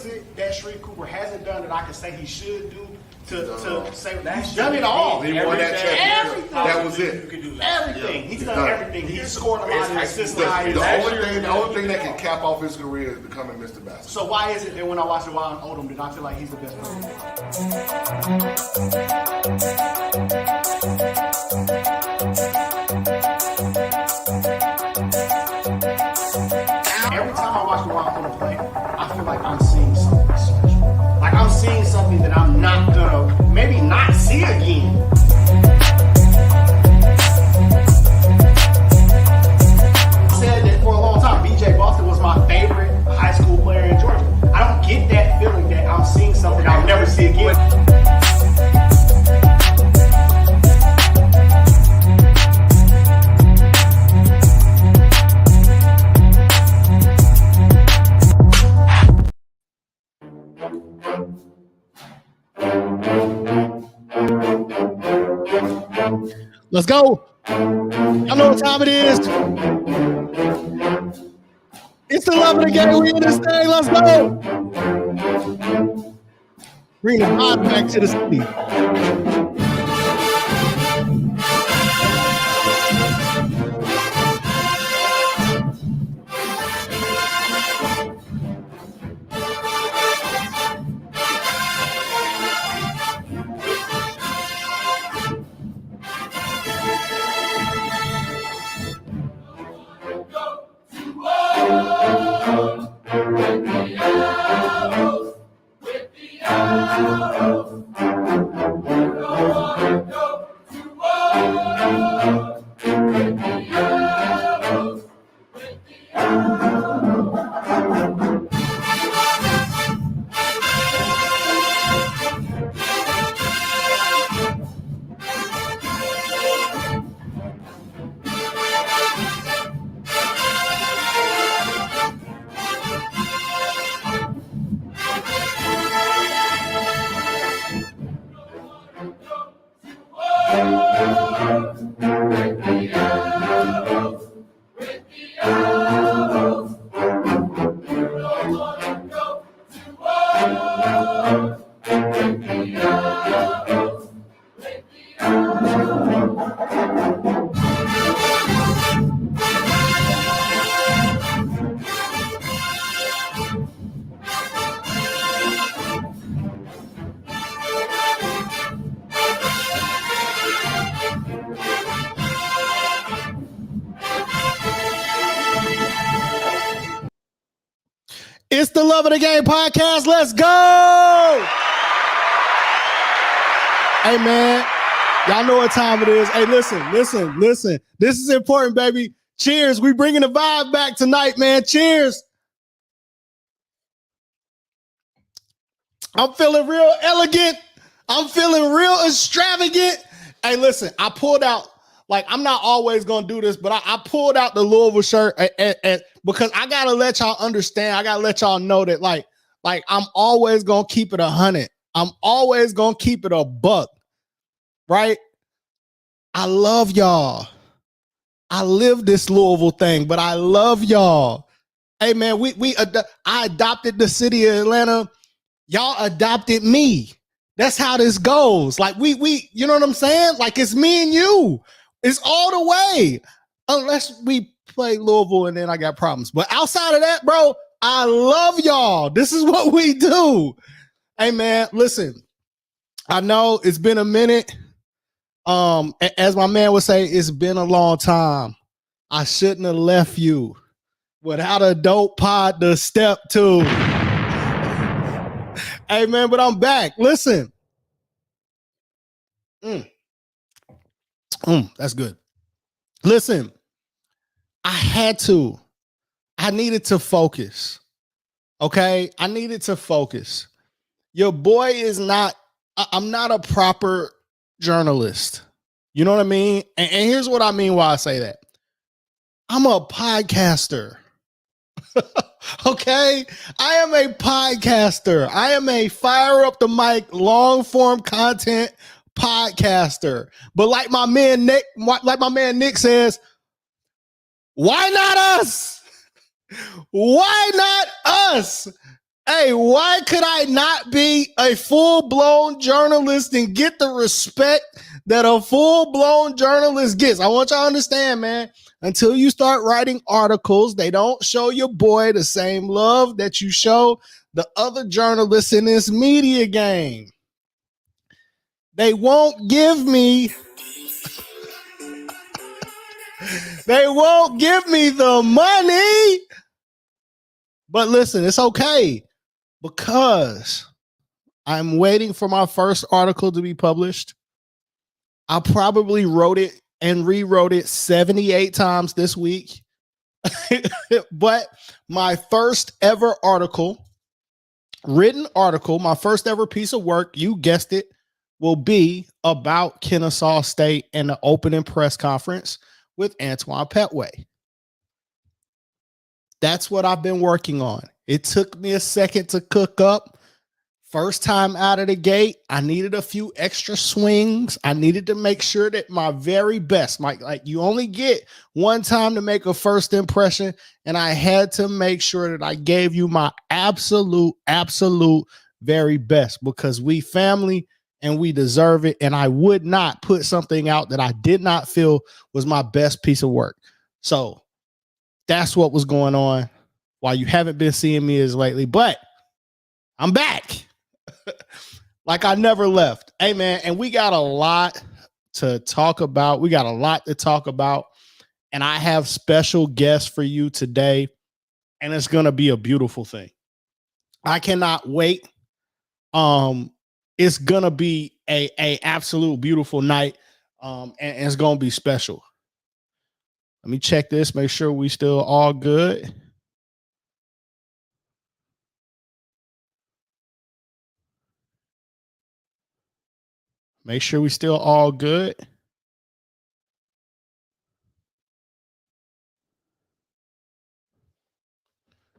is it that Sharif Cooper hasn't done that I can say he should do to say he's done it all? He won that championship. Everything. That was it. Everything. He's done everything. He's scored a lot of assists. The only thing that can cap off his career is becoming Mr. Basketball. So why is it that when I watch the Wild and Odom, did I feel like he's the best player? Every time I watch the Wild and Odom play, I feel like I'm seeing something special. Like I'm seeing something that I'm not gonna maybe not see again. I said that for a long time. BJ Boston was my favorite high school player in Georgia. I don't get that feeling that I'm seeing something I'll never see again. Let's go. Y'all know what time it is. It's the love of the game. We in this thing. Let's go. Bring the vibe back to the city. It's the Love of the Game podcast. Let's go. Hey, man. Y'all know what time it is. Hey, listen. This is important, baby. Cheers. We bringing the vibe back tonight, man. Cheers. I'm feeling real elegant. I'm feeling real extravagant. Hey, listen, I pulled out, like, I'm not always going to do this, but I pulled out the Louisville shirt and because I got to let y'all understand. I got to let y'all know that, like I'm always going to keep it 100. I'm always going to keep it a buck, right? I love y'all. I live this Louisville thing, but I love y'all. Hey, man, I adopted the city of Atlanta. Y'all adopted me. That's how this goes. Like we, you know what I'm saying? Like it's me and you. It's all the way. Unless we play Louisville and then I got problems. But outside of that, bro, I love y'all. This is what we do. Hey man, listen. I know it's been a minute. As my man would say, it's been a long time. I shouldn't have left you without a dope pod to step to. Hey, man, but I'm back. Listen. That's good. Listen, I needed to focus. Okay? I needed to focus. Your boy is I'm not a proper journalist. You know what I mean? And here's what I mean why I say that. I'm a podcaster. Okay, I am a podcaster. I am a fire up the mic, long form content podcaster. But like my man Nick says, why not us? Why not us? Hey, why could I not be a full-blown journalist and get the respect that a full-blown journalist gets? I want y'all to understand, man. Until you start writing articles, they don't show your boy the same love that you show the other journalists in this media game. They won't give me the money. But listen, it's okay because I'm waiting for my first article to be published. I probably wrote it and rewrote it 78 times this week. But my first ever article, written article, my first ever piece of work, you guessed it, will be about Kennesaw State and the opening press conference with Antoine Petway. That's what I've been working on. It took me a second to cook up. First time out of the gate, I needed a few extra swings. I needed to make sure that my very best, like you only get one time to make a first impression, and I had to make sure that I gave you my absolute very best because we family and we deserve it, and I would not put something out that I did not feel was my best piece of work. So that's what was going on. Why you haven't been seeing me as lately, but I'm back. Like I never left. Hey, man, and we got a lot to talk about. And I have special guests for you today, and it's going to be a beautiful thing. I cannot wait. It's going to be a absolute beautiful night, and it's going to be special. Let me check this, make sure we still all good. Make sure we still all good.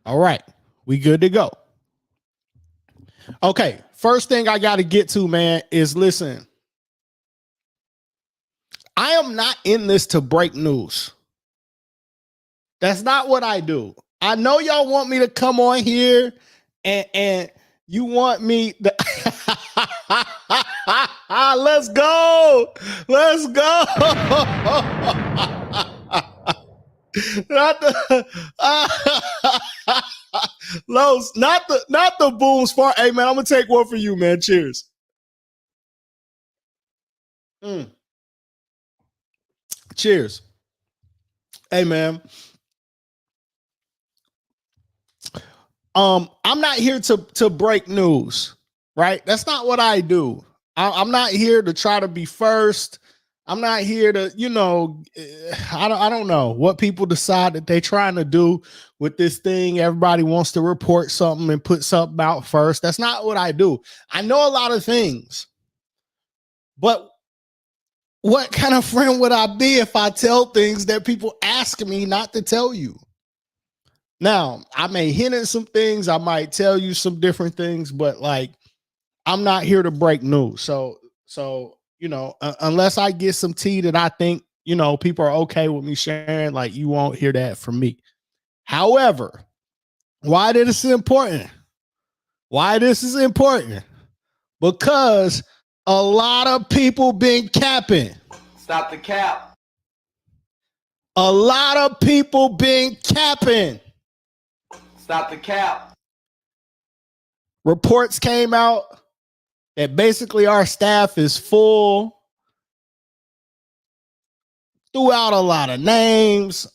All right, we good to go. Okay, first thing I got to get to, man, is listen. I am not in this to break news. That's not what I do. I know y'all want me to come on here and you want me to let's go. Let's go. Not the Los, not the booms far. Hey man, I'm gonna take one for you, man. Cheers. Cheers. Hey man. I'm not here to break news, right? That's not what I do. I'm not here to try to be first. I'm not here to, I don't know what people decide that they're trying to do with this thing. Everybody wants to report something and put something out first. That's not what I do. I know a lot of things, but what kind of friend would I be if I tell things that people ask me not to tell you? Now, I may hint at some things. I might tell you some different things, but like, I'm not here to break news. So, unless I get some tea that I think, people are okay with me sharing, like you won't hear that from me. However, why this is important? Because a lot of people been capping. Stop the cap. A lot of people been capping. Stop the cap. Reports came out that basically our staff is full. Threw out a lot of names.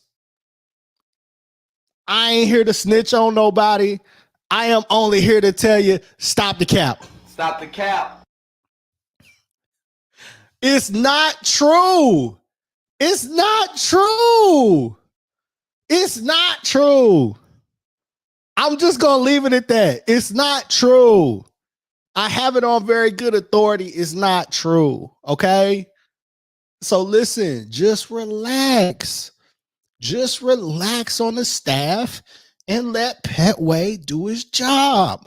I ain't here to snitch on nobody. I am only here to tell you, stop the cap. Stop the cap. It's not true. It's not true. It's not true. I'm just going to leave it at that. It's not true. I have it on very good authority. It's not true. Okay. So listen, just relax. Just relax on the staff and let Petway do his job.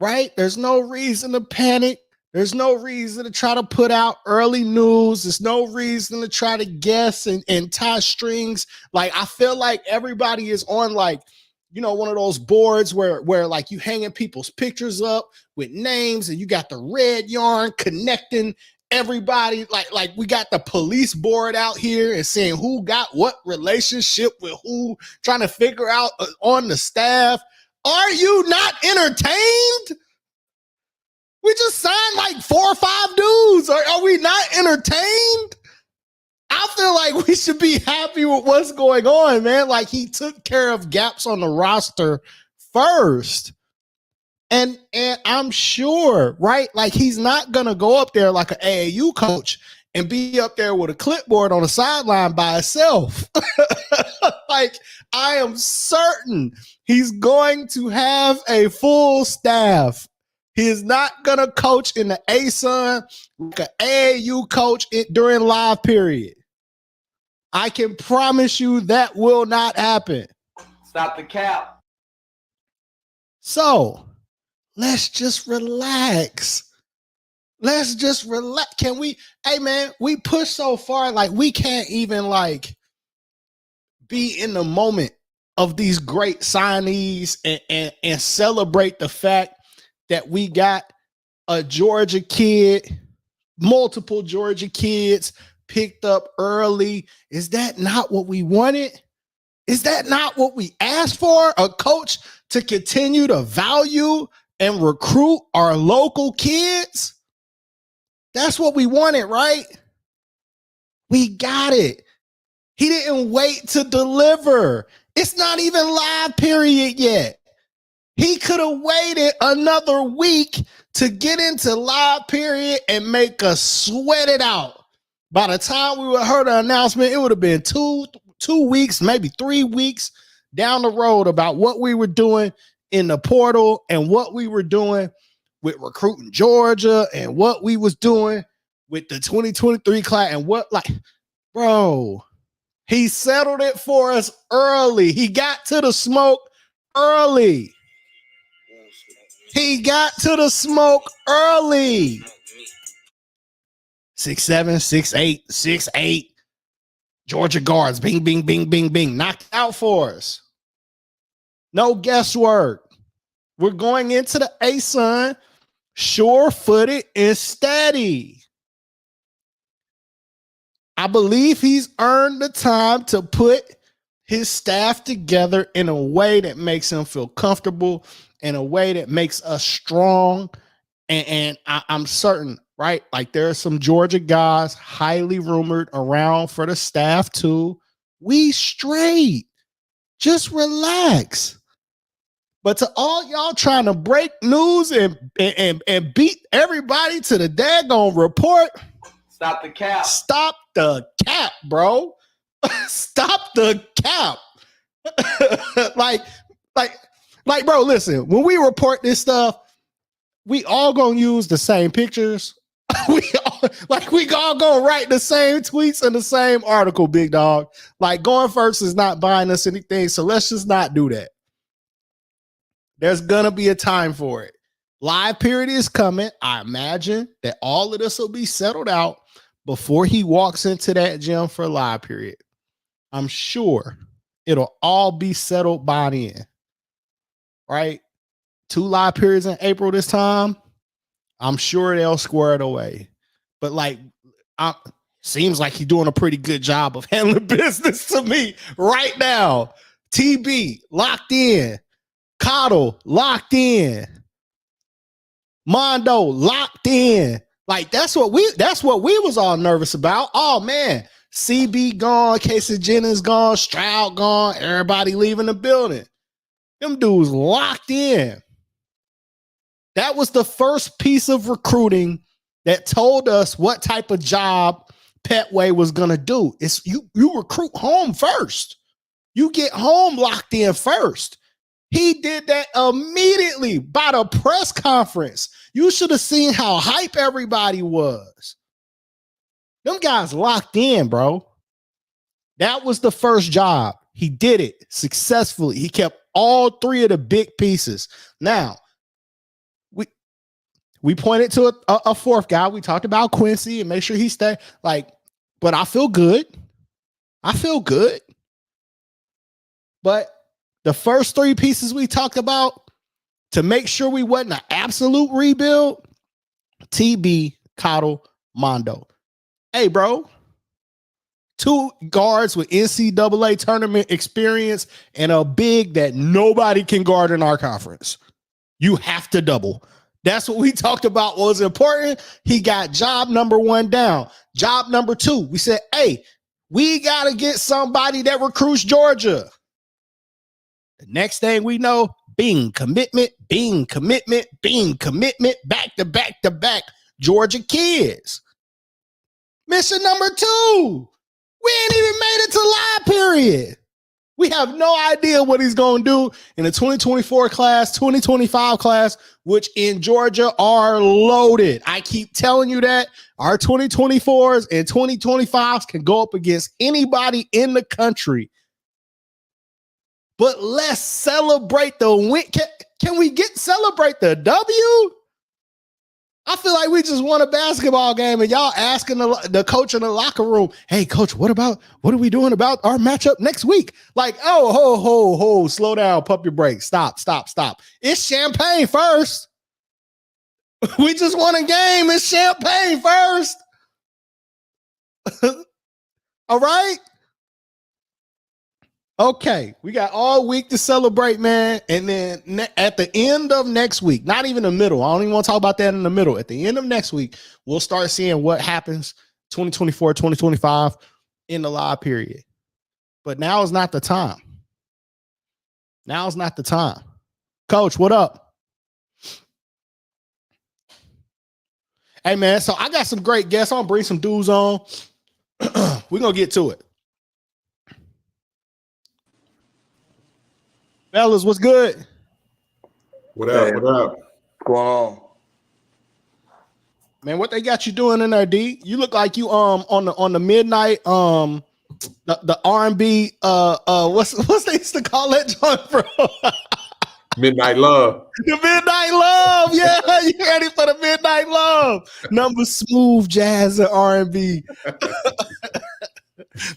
Right? There's no reason to panic. There's no reason to try to put out early news. There's no reason to try to guess and tie strings. Like, I feel like everybody is on like one of those boards where like you hanging people's pictures up with names and you got the red yarn connecting everybody. Like we got the police board out here and saying who got what relationship with who, trying to figure out on the staff. Are you not entertained? We just signed like 4 or 5 dudes. Are we not entertained? I feel like we should be happy with what's going on, man. Like he took care of gaps on the roster first. And I'm sure, right? Like he's not going to go up there like an AAU coach and be up there with a clipboard on the sideline by himself. Like I am certain he's going to have a full staff. He is not going to coach in the ASUN like an AAU coach during live period. I can promise you that will not happen. Stop the cap. So let's just relax. Let's just relax. Can we, hey man, we push so far, like we can't even like be in the moment of these great signees and celebrate the fact that we got a Georgia kid, multiple Georgia kids picked up early. Is that not what we wanted? Is that not what we asked for? A coach to continue to value and recruit our local kids? That's what we wanted, right? We got it. He didn't wait to deliver. It's not even live period yet. He could have waited another week to get into live period and make us sweat it out. By the time we would heard the announcement, it would have been two weeks, maybe 3 weeks down the road about what we were doing in the portal and what we were doing with recruiting Georgia and what we was doing with the 2023 class and what, like, bro, he settled it for us early. He got to the smoke early. He got to the smoke early. 6'7", 6'8", 6'8". Georgia guards, bing, bing, bing, bing, bing. Knocked out for us. No guesswork. We're going into the ASUN sure-footed and steady. I believe he's earned the time to put his staff together in a way that makes him feel comfortable, in a way that makes us strong. And I'm certain, right? Like there are some Georgia guys highly rumored around for the staff too. We straight. Just relax. But to all y'all trying to break news and beat everybody to the daggone report. Stop the cap. Stop the cap, bro. Stop the cap. like, bro, listen, when we report this stuff, we all gonna use the same pictures. we all gonna write the same tweets and the same article, big dog. Like going first is not buying us anything, so let's just not do that. There's gonna be a time for it. Live period is coming. I imagine that all of this will be settled out before he walks into that gym for live period. I'm sure it'll all be settled by then. Right? 2 live periods in April this time. I'm sure they'll square it away. But like, seems like he's doing a pretty good job of handling business to me right now. TB locked in. Cottle locked in. Mondo locked in. Like that's what we was all nervous about. Oh man, CB gone, Casey Jennings gone, Stroud gone, everybody leaving the building. Them dudes locked in. That was the first piece of recruiting that told us what type of job Petway was gonna do. It's you recruit home first. You get home locked in first. He did that immediately by the press conference. You should have seen how hype everybody was. Them guys locked in, bro. That was the first job. He did it successfully. He kept all 3 of the big pieces. Now, we pointed to a 4th guy. We talked about Quincy and make sure he stay. But I feel good. But The first three pieces we talked about to make sure we wasn't an absolute rebuild, TB, Cottle, Mondo. Hey, bro. 2 guards with NCAA tournament experience and a big that nobody can guard in our conference. You have to double. That's what we talked about was important. He got job number 1 down. Job number 2, we said, hey, we got to get somebody that recruits Georgia. The next thing we know, bing, commitment, bing, commitment, bing, commitment, back to back to back. Georgia kids. Mission number 2. We ain't even made it to live period. We have no idea what he's going to do in the 2024 class, 2025 class, which in Georgia are loaded. I keep telling you that our 2024s and 2025s can go up against anybody in the country. But let's celebrate the win. Can we celebrate the W? I feel like we just won a basketball game and y'all asking the coach in the locker room, hey, coach, what are we doing about our matchup next week? Like, oh, ho, slow down, pump your brakes. Stop. It's champagne first. We just won a game. It's champagne first. All right. Okay, we got all week to celebrate, man. And then at the end of next week, not even the middle. I don't even want to talk about that in the middle. At the end of next week, we'll start seeing what happens 2024, 2025 in the live period. But now is not the time. Now is not the time. Coach, what up? Hey, man, so I got some great guests. I'm going to bring some dudes on. We're going to get to it. Fellas, what's good? What up? What up? What's going on? Man, what they got you doing in there, D? You look like you on the midnight the R&B what's they used to call that joint, bro? Midnight Love. The Midnight Love. Yeah, you ready for the Midnight Love? Number smooth jazz and R&B.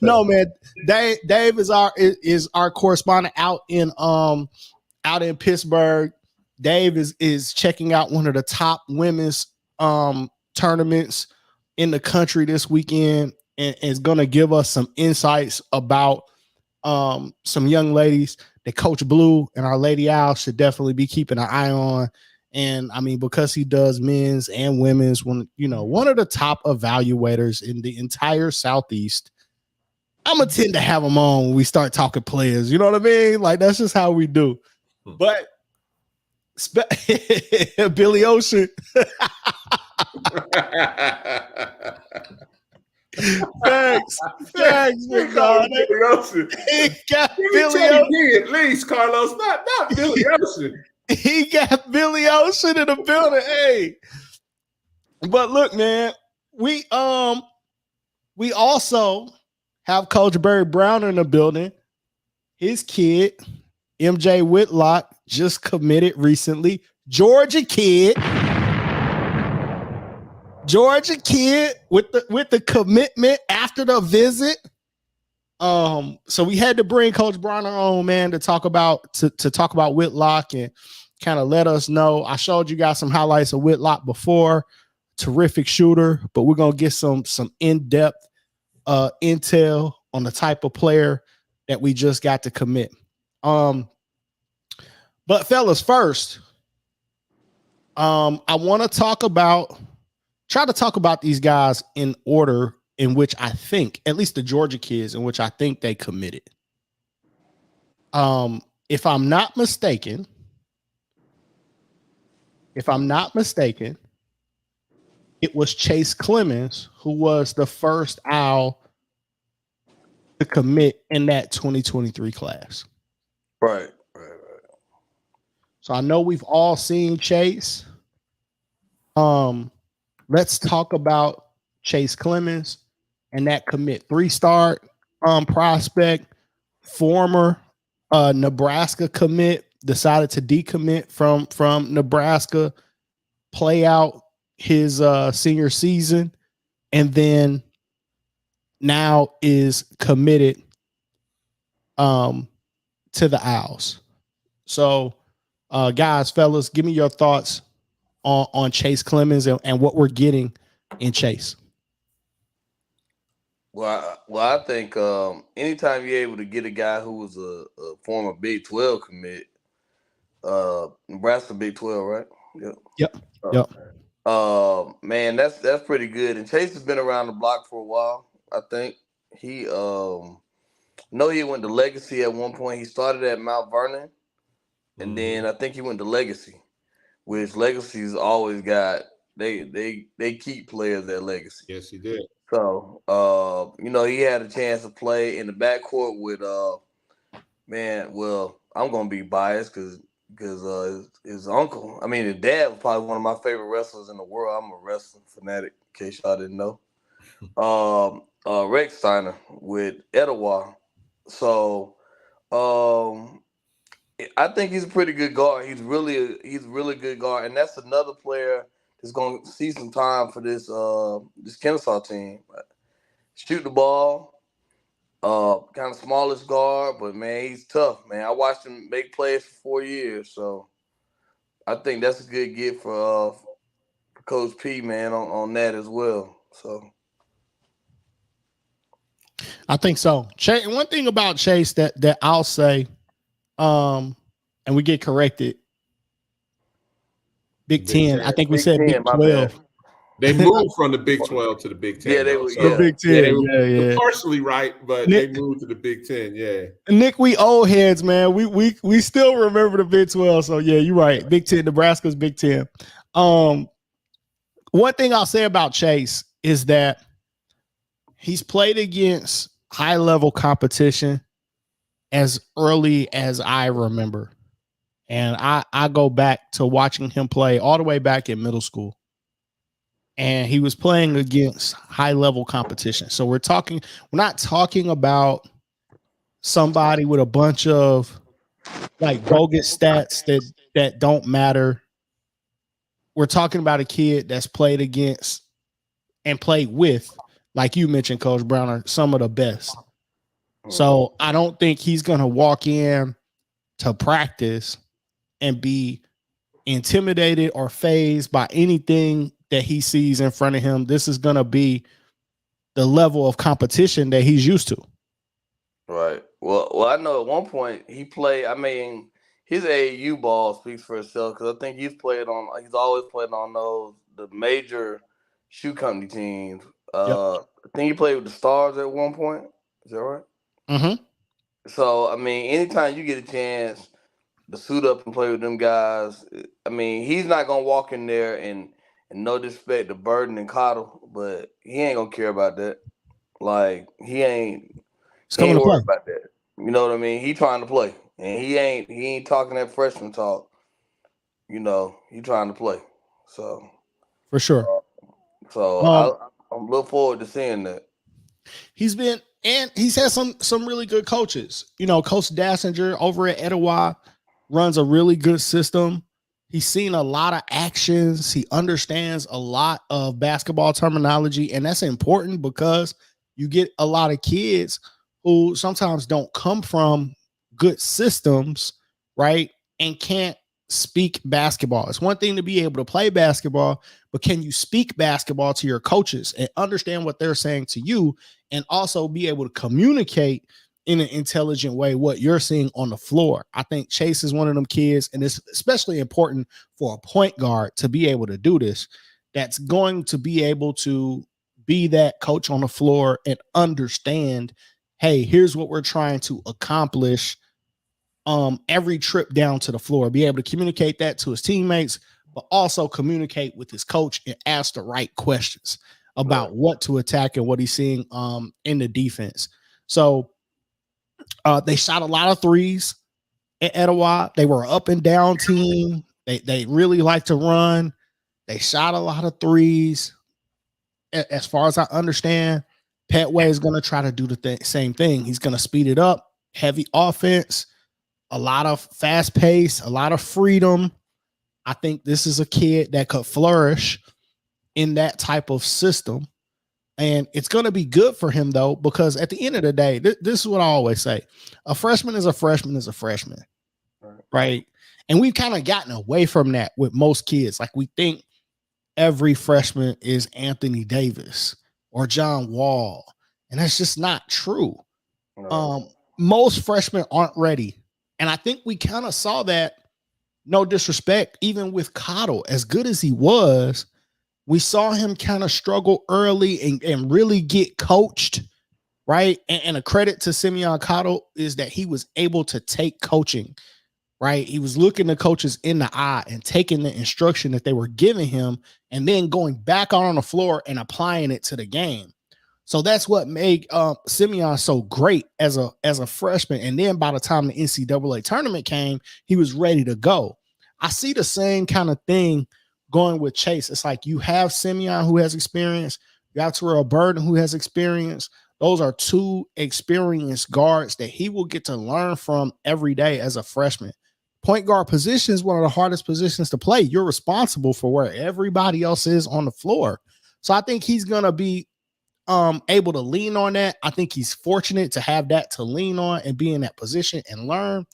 No, man. Dave is our correspondent out in Pittsburgh. Dave is checking out one of the top women's tournaments in the country this weekend and is going to give us some insights about some young ladies that Coach Blue and our Lady Owl should definitely be keeping an eye on. And I mean, because he does men's and women's, one of the top evaluators in the entire Southeast, I'm gonna tend to have him on when we start talking players. You know what I mean? Like, that's just how we do. But Billy Ocean. Thanks, big dog. Billy Ocean. He got Billy Ocean. At least, Carlos, not Billy Ocean. He got Billy Ocean in the building. Hey, but look, man, we also have Coach Barry Brown in the building. His kid, MJ Whitlock, just committed recently. Georgia kid with the commitment after the visit. So we had to bring Coach Bronner on, man, to talk about Whitlock and kind of let us know. I showed you guys some highlights of Whitlock before. Terrific shooter, but we're gonna get some in-depth intel on the type of player that we just got to commit. But fellas, first, I want to try to talk about these guys in order in which I think, at least the Georgia kids, in which I think they committed. If I'm not mistaken, it was Chase Clemens who was the first Owl to commit in that 2023 class. Right. So I know we've all seen Chase. Let's talk about Chase Clemens and that commit. 3-star prospect, former Nebraska commit, decided to decommit from Nebraska, play out his senior season, and then now is committed to the Owls. So, guys, fellas, give me your thoughts on Chase Clemens and what we're getting in Chase. I think anytime you're able to get a guy who was a former Big 12 commit, Nebraska Big 12, right? Yep. Yep. Yep. Man, that's pretty good. And Chase has been around the block for a while. I think he know he went to Legacy at one point. He started at Mount Vernon, and then I think he went to Legacy, which Legacy's always got they keep players at Legacy. Yes, he did. So he had a chance to play in the backcourt with I'm gonna be biased because his uncle, I mean his dad was probably one of my favorite wrestlers in the world. I'm a wrestling fanatic, in case y'all didn't know. Rex Steiner with Etowah. So I think he's a pretty good guard. He's a really good guard, and that's another player that's gonna see some time for this Kennesaw team. Shoot the ball, kind of smallest guard, but man, he's tough, man. I watched him make plays for 4 years, so I think that's a good get for Coach P, man, on that as well. So I think so. One thing about Chase that I'll say, and we get corrected. Big 10. I think we said Big 12. They moved from the Big 12 to the Big 10. Yeah, they were. The Big 10. They were yeah. partially right, but Nick, they moved to the Big 10. Yeah. Nick, we old heads, man. We still remember the Big 12. So yeah, you're right. Big 10. Nebraska's Big 10. One thing I'll say about Chase is that he's played against high level competition as early as I remember. And I go back to watching him play all the way back in middle school. And he was playing against high level competition. So we're not talking about somebody with a bunch of like bogus stats that don't matter. We're talking about a kid that's played against and played with, like you mentioned, Coach Browner, some of the best. So I don't think he's going to walk in to practice and be intimidated or fazed by anything that he sees in front of him. This is going to be the level of competition that he's used to. Right. Well, I know at one point he played. I mean, his AAU ball speaks for itself because I think he's always played on the major shoe company teams. I think he played with the Stars at one point. Is that right? Mm-hmm. So I mean, anytime you get a chance to suit up and play with them guys, I mean, he's not gonna walk in there and no disrespect to Burden and Cottle, but he ain't gonna care about that. Like he ain't worried about that. You know what I mean? He trying to play, and he ain't talking that freshman talk. You know, he trying to play. So for sure. I'm looking forward to seeing that. He's had some really good coaches. You know, Coach Dassinger over at Etowah runs a really good system. He's seen a lot of actions. He understands a lot of basketball terminology, and that's important because you get a lot of kids who sometimes don't come from good systems, right? And can't speak basketball. It's one thing to be able to play basketball, but can you speak basketball to your coaches and understand what they're saying to you and also be able to communicate in an intelligent way what you're seeing on the floor? I think Chase is one of them kids, and it's especially important for a point guard to be able to do this, that's going to be able to be that coach on the floor and understand, hey, here's what we're trying to accomplish every trip down to the floor, be able to communicate that to his teammates, but also communicate with his coach and ask the right questions about what to attack and what he's seeing in the defense. So they shot a lot of threes at Etowah. They were an up and down team. They really like to run. They shot a lot of threes. As far as I understand, Petway is going to try to do the same thing. He's going to speed it up, heavy offense, a lot of fast pace, a lot of freedom. I think this is a kid that could flourish in that type of system. And it's going to be good for him, though, because at the end of the day, this is what I always say. A freshman is a freshman is a freshman, right? And we've kind of gotten away from that with most kids. Like, we think every freshman is Anthony Davis or John Wall, and that's just not true. Most freshmen aren't ready. And I think we kind of saw that, no disrespect, even with Cottle, as good as he was, we saw him kind of struggle early and really get coached, right? And a credit to Simeon Cottle is that he was able to take coaching, right? He was looking the coaches in the eye and taking the instruction that they were giving him and then going back on the floor and applying it to the game. So that's what made Simeon so great as a freshman. And then by the time the NCAA tournament came, he was ready to go. I see the same kind of thing going with Chase. It's like you have Simeon, who has experience. You have Terrell Burden, who has experience. Those are two experienced guards that he will get to learn from every day as a freshman. Point guard position is one of the hardest positions to play. You're responsible for where everybody else is on the floor. So I think he's going to be able to lean on that. I think he's fortunate to have that to lean on and be in that position and learn,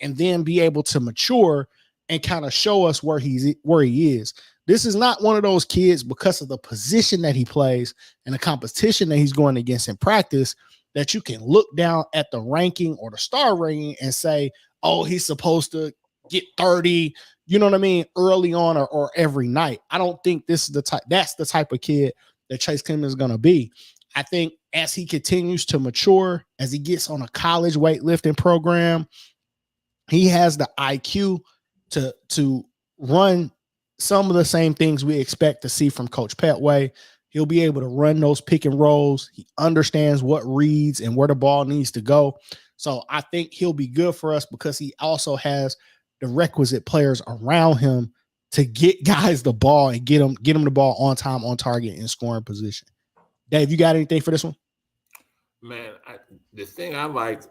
and then be able to mature and kind of show us where he is. This is not one of those kids, because of the position that he plays and the competition that he's going against in practice, that you can look down at the ranking or the star rating and say, oh, he's supposed to get 30, you know what I mean, early on or every night. I don't think this is that's the type of kid that Chase Clemon is going to be. I think as he continues to mature, as he gets on a college weightlifting program, he has the IQ to run some of the same things we expect to see from Coach Petway. He'll be able to run those pick and rolls. He understands what reads and where the ball needs to go. So I think he'll be good for us because he also has the requisite players around him to get guys the ball and get them the ball on time, on target, in scoring position. Dave, you got anything for this one? Man, the thing I liked,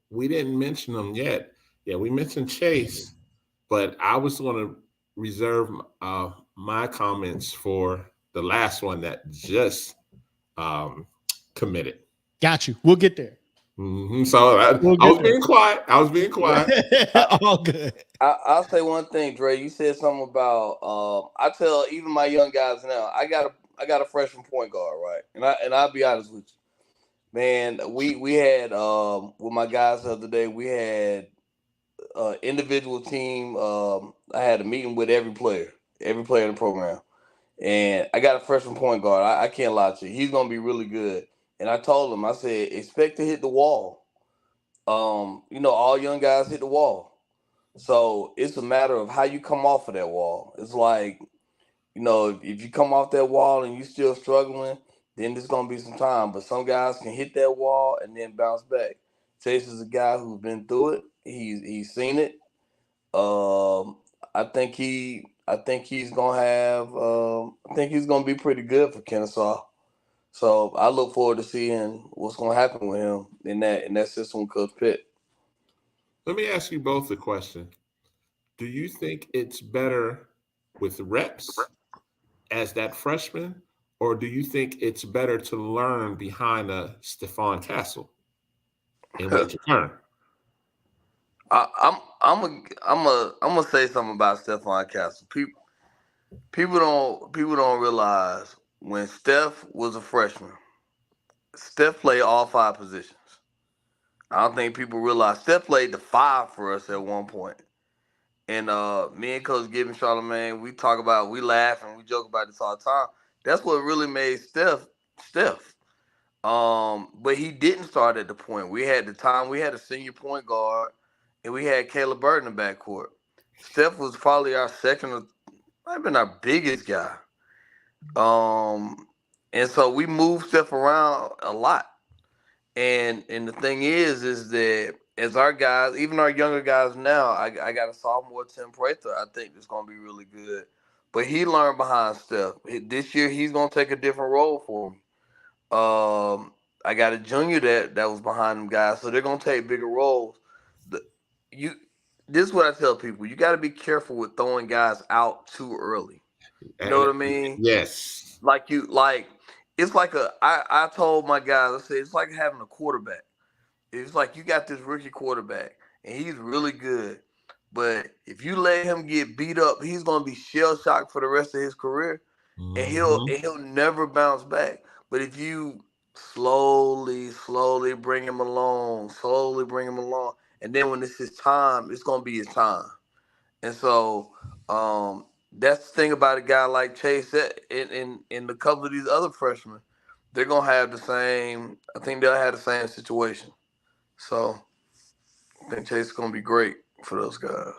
we didn't mention them yet. Yeah, we mentioned Chase, but I was going to reserve my comments for the last one that just committed. Got you. We'll get there. Mm-hmm. So I was being quiet. I was being quiet. All good. I'll say one thing, Dre. You said something about I tell even my young guys now. I got a freshman point guard, right? And I'll be honest with you, man. We had with my guys the other day. We had individual team. I had a meeting with every player in the program, and I got a freshman point guard. I can't lie to you. He's gonna be really good. And I told him, I said, expect to hit the wall. All young guys hit the wall. So it's a matter of how you come off of that wall. It's like, if you come off that wall and you still struggling, then there's gonna be some time. But some guys can hit that wall and then bounce back. Chase is a guy who's been through it. He's seen it. I think he's gonna have. I think he's gonna be pretty good for Kennesaw. So I look forward to seeing what's gonna happen with him in that system with Coach Pitt. Let me ask you both a question. Do you think it's better with reps as that freshman, or do you think it's better to learn behind a Stephon Castle and wait your turn? I'm gonna say something about Stephon Castle. People don't realize when Steph was a freshman, Steph played all 5 positions. I don't think people realize Steph played the 5 for us at one point. And me and Coach Gibbon Charlemagne, we laugh and we joke about this all the time. That's what really made Steph. But he didn't start at the point. We had a senior point guard, and we had Caleb Burton in the backcourt. Steph was probably our might have been our biggest guy. And so we moved Steph around a lot. And the thing is that as our guys, even our younger guys now, I got a sophomore, Tim Prather, I think is going to be really good. But he learned behind Steph. This year, he's going to take a different role for me. I got a junior that was behind them guys, so they're going to take bigger roles. This is what I tell people. You got to be careful with throwing guys out too early. You know what I mean? Yes. Like it's like I told my guys, I said it's like having a quarterback. It's like you got this rookie quarterback and he's really good. But if you let him get beat up, he's gonna be shell shocked for the rest of his career, and Mm-hmm. he'll never bounce back. But if you slowly bring him along, and then when it's his time, it's gonna be his time. And so that's the thing about a guy like Chase in a couple of these other freshmen, they're gonna have the same. I think they'll have the same situation. So I think Chase is gonna be great for those guys.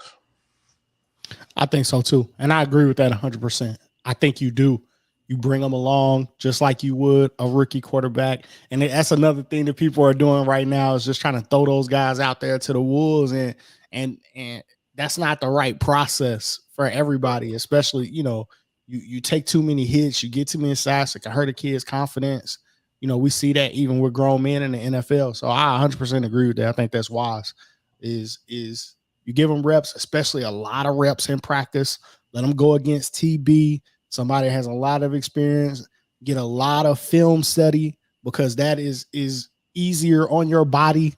I think so too. And I agree with that 100%. I think you do. You bring them along just like you would a rookie quarterback. And that's another thing that people are doing right now is just trying to throw those guys out there to the wolves. And that's not the right process for everybody, especially, you take too many hits, you get too many sacks, it can hurt a kid's confidence. We see that even with grown men in the NFL. So I 100% agree with that. I think that's wise. Is you give them reps, especially a lot of reps in practice. Let them go against TB. Somebody has a lot of experience. Get a lot of film study because that is easier on your body.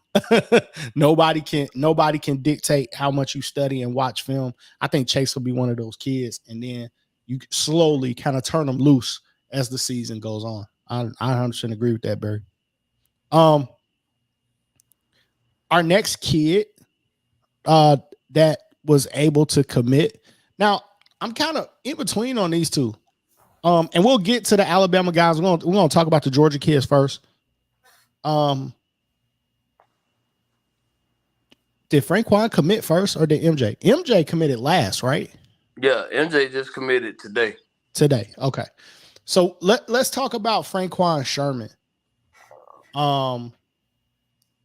nobody can dictate how much you study and watch film. I think Chase will be one of those kids, and then you slowly kind of turn them loose as the season goes on. I 100% agree with that, Barry. Our next kid that was able to commit. Now, I'm kind of in between on these two. And we'll get to the Alabama guys. We're gonna talk about the Georgia kids first. Did Franquan commit first or did MJ? MJ committed last, right? Yeah, MJ just committed today. Today. Okay. So let's talk about Franquan Sherman.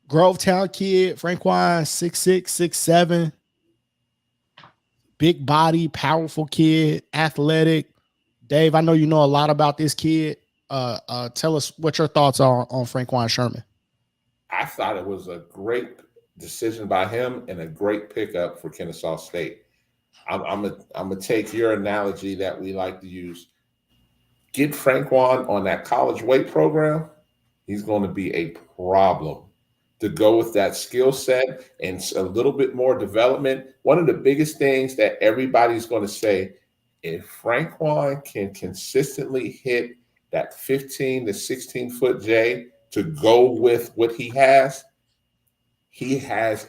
Grovetown kid, Franquan, 6'6", 6'7", big body, powerful kid, athletic. Dave, I know you know a lot about this kid. Tell us what your thoughts are on Franquan Sherman. I thought it was a great decision by him and a great pickup for Kennesaw State. I'm gonna take your analogy that we like to use. Get Franquan on that college weight program. He's going to be a problem to go with that skill set and a little bit more development. One of the biggest things that everybody's going to say, if Franquan can consistently hit that 15 to 16 foot J to go with what he has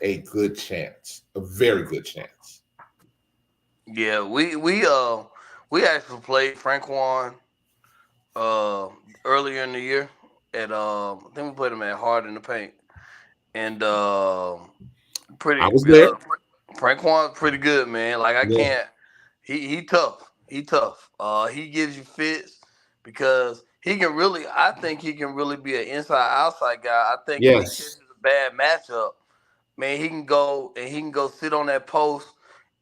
a good chance, a very good chance. Yeah, we actually played Franquan earlier in the year at I think we played him at Hard in the Paint, and I pretty was there. Franquan's pretty good, man. Like I Yeah. can't. He tough. He tough. He gives you fits because he can really. I think he can really be an inside outside guy. I think if he Yes. catches a bad matchup, man, he can go sit on that post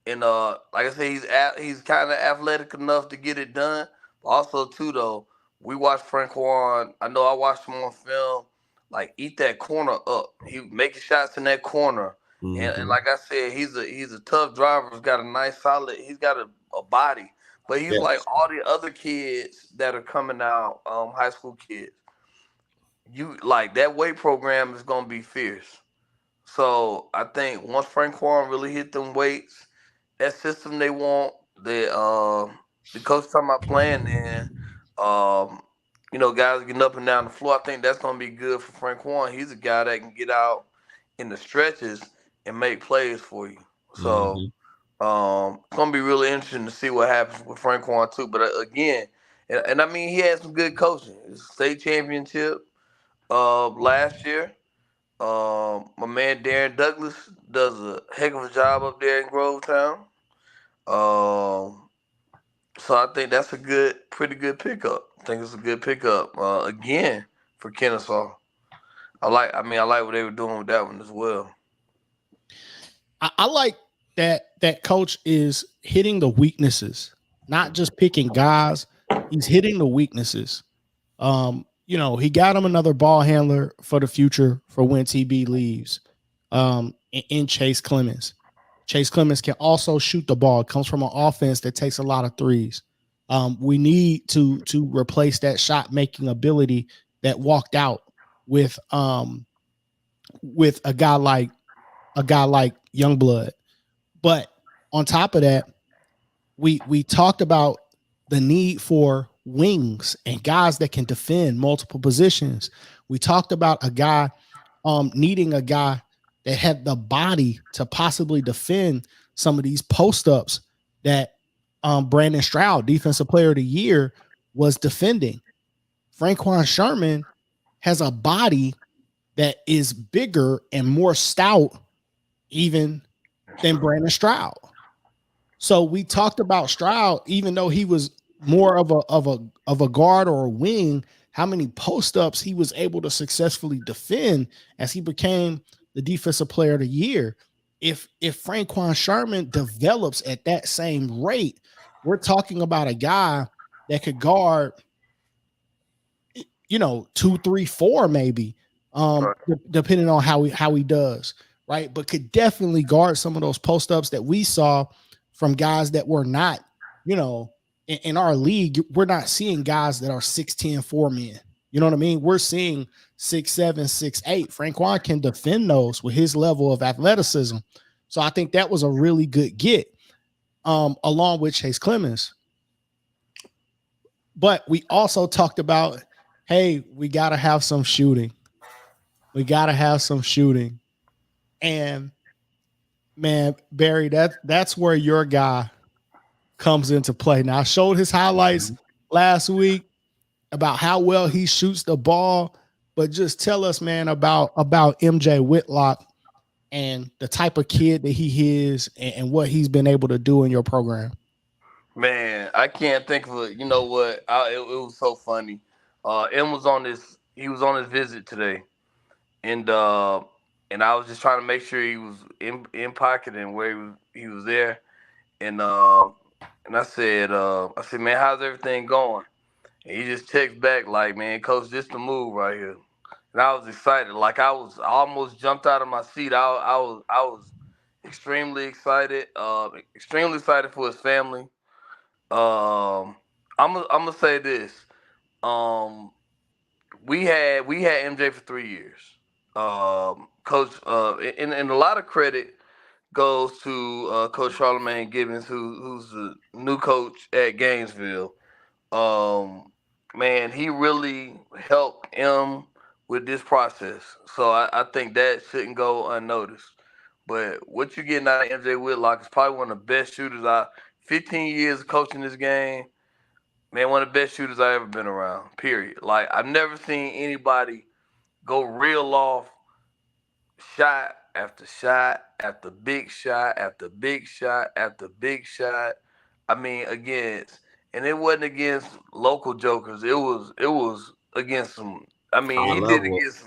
and like I said, he's kind of athletic enough to get it done. But also too though, we watched Frank Warren. I know I watched him on film. Like eat that corner up. He making shots in that corner. And Mm-hmm. like I said, he's a tough driver. He's got a nice solid. He's got a body. But he's like Yes. all the other kids that are coming out, high school kids. You like that weight program is gonna be fierce. So I think once Frank Warren really hit them weights, that system they want, the coach talking about playing in, um, guys getting up and down the floor. I think that's gonna be good for Frank Warren. He's a guy that can get out in the stretches and make plays for you. So Mm-hmm. it's gonna be really interesting to see what happens with Frank Warren too. But again, and I mean he had some good coaching. State championship last year. My man Darren Douglas does a heck of a job up there in Grovetown. Um, so I think that's pretty good pickup. I think it's a good pickup again for Kennesaw. I like what they were doing with that one as well. I like that coach is hitting the weaknesses, not just picking guys. He's hitting the weaknesses. He got him another ball handler for the future for when TB leaves. In Chase Clemens. Chase Clemens can also shoot the ball. It comes from an offense that takes a lot of threes. We need to replace that shot making ability that walked out with a guy like Youngblood. But on top of that, we talked about the need for wings and guys that can defend multiple positions. We talked about a guy needing a guy that had the body to possibly defend some of these post ups that Brandon Stroud, Defensive Player of the Year, was defending. Franquan Sherman has a body that is bigger and more stout even than Brandon Stroud. So we talked about Stroud, even though he was more of a guard or a wing, how many post ups he was able to successfully defend as he became the Defensive Player of the Year. If Franquan Sherman develops at that same rate, we're talking about a guy that could guard, 2, 3, 4, maybe, Right. depending on how he does, right? But could definitely guard some of those post ups that we saw from guys that were not, in our league. We're not seeing guys that are 6'10" 4-men. You know what I mean? We're seeing 6'7", 6'8". Franquan can defend those with his level of athleticism. So I think that was a really good get, along with Chase Clemens. But we also talked about, hey, we got to have some shooting. We got to have some shooting. And man, Barry, that's where your guy comes into play. Now, I showed his highlights last week about how well he shoots the ball, but just tell us, man, about MJ Whitlock and the type of kid that he is and what he's been able to do in your program. Man, I can't think of it. You know what? It was so funny. M was on this. He was on his visit today, and I was just trying to make sure he was in pocket and where he was there, and I said, man, how's everything going? And he just texts back like, man, coach, this the move right here. And I was excited, like I almost jumped out of my seat. I was extremely excited for his family. Um, I'm gonna say this. Um, we had MJ for 3 years. Coach, and a lot of credit goes to Coach Charlemagne Gibbons, who's the new coach at Gainesville. Um, Man, he really helped him with this process. So I think that shouldn't go unnoticed. But what you're getting out of MJ Whitlock is probably one of the best shooters 15 years of coaching this game, man, one of the best shooters I ever been around. Period. Like I've never seen anybody go real off shot after shot after big shot after big shot after big shot. I mean, and it wasn't against local jokers. It was against some. I mean, High he did it level. against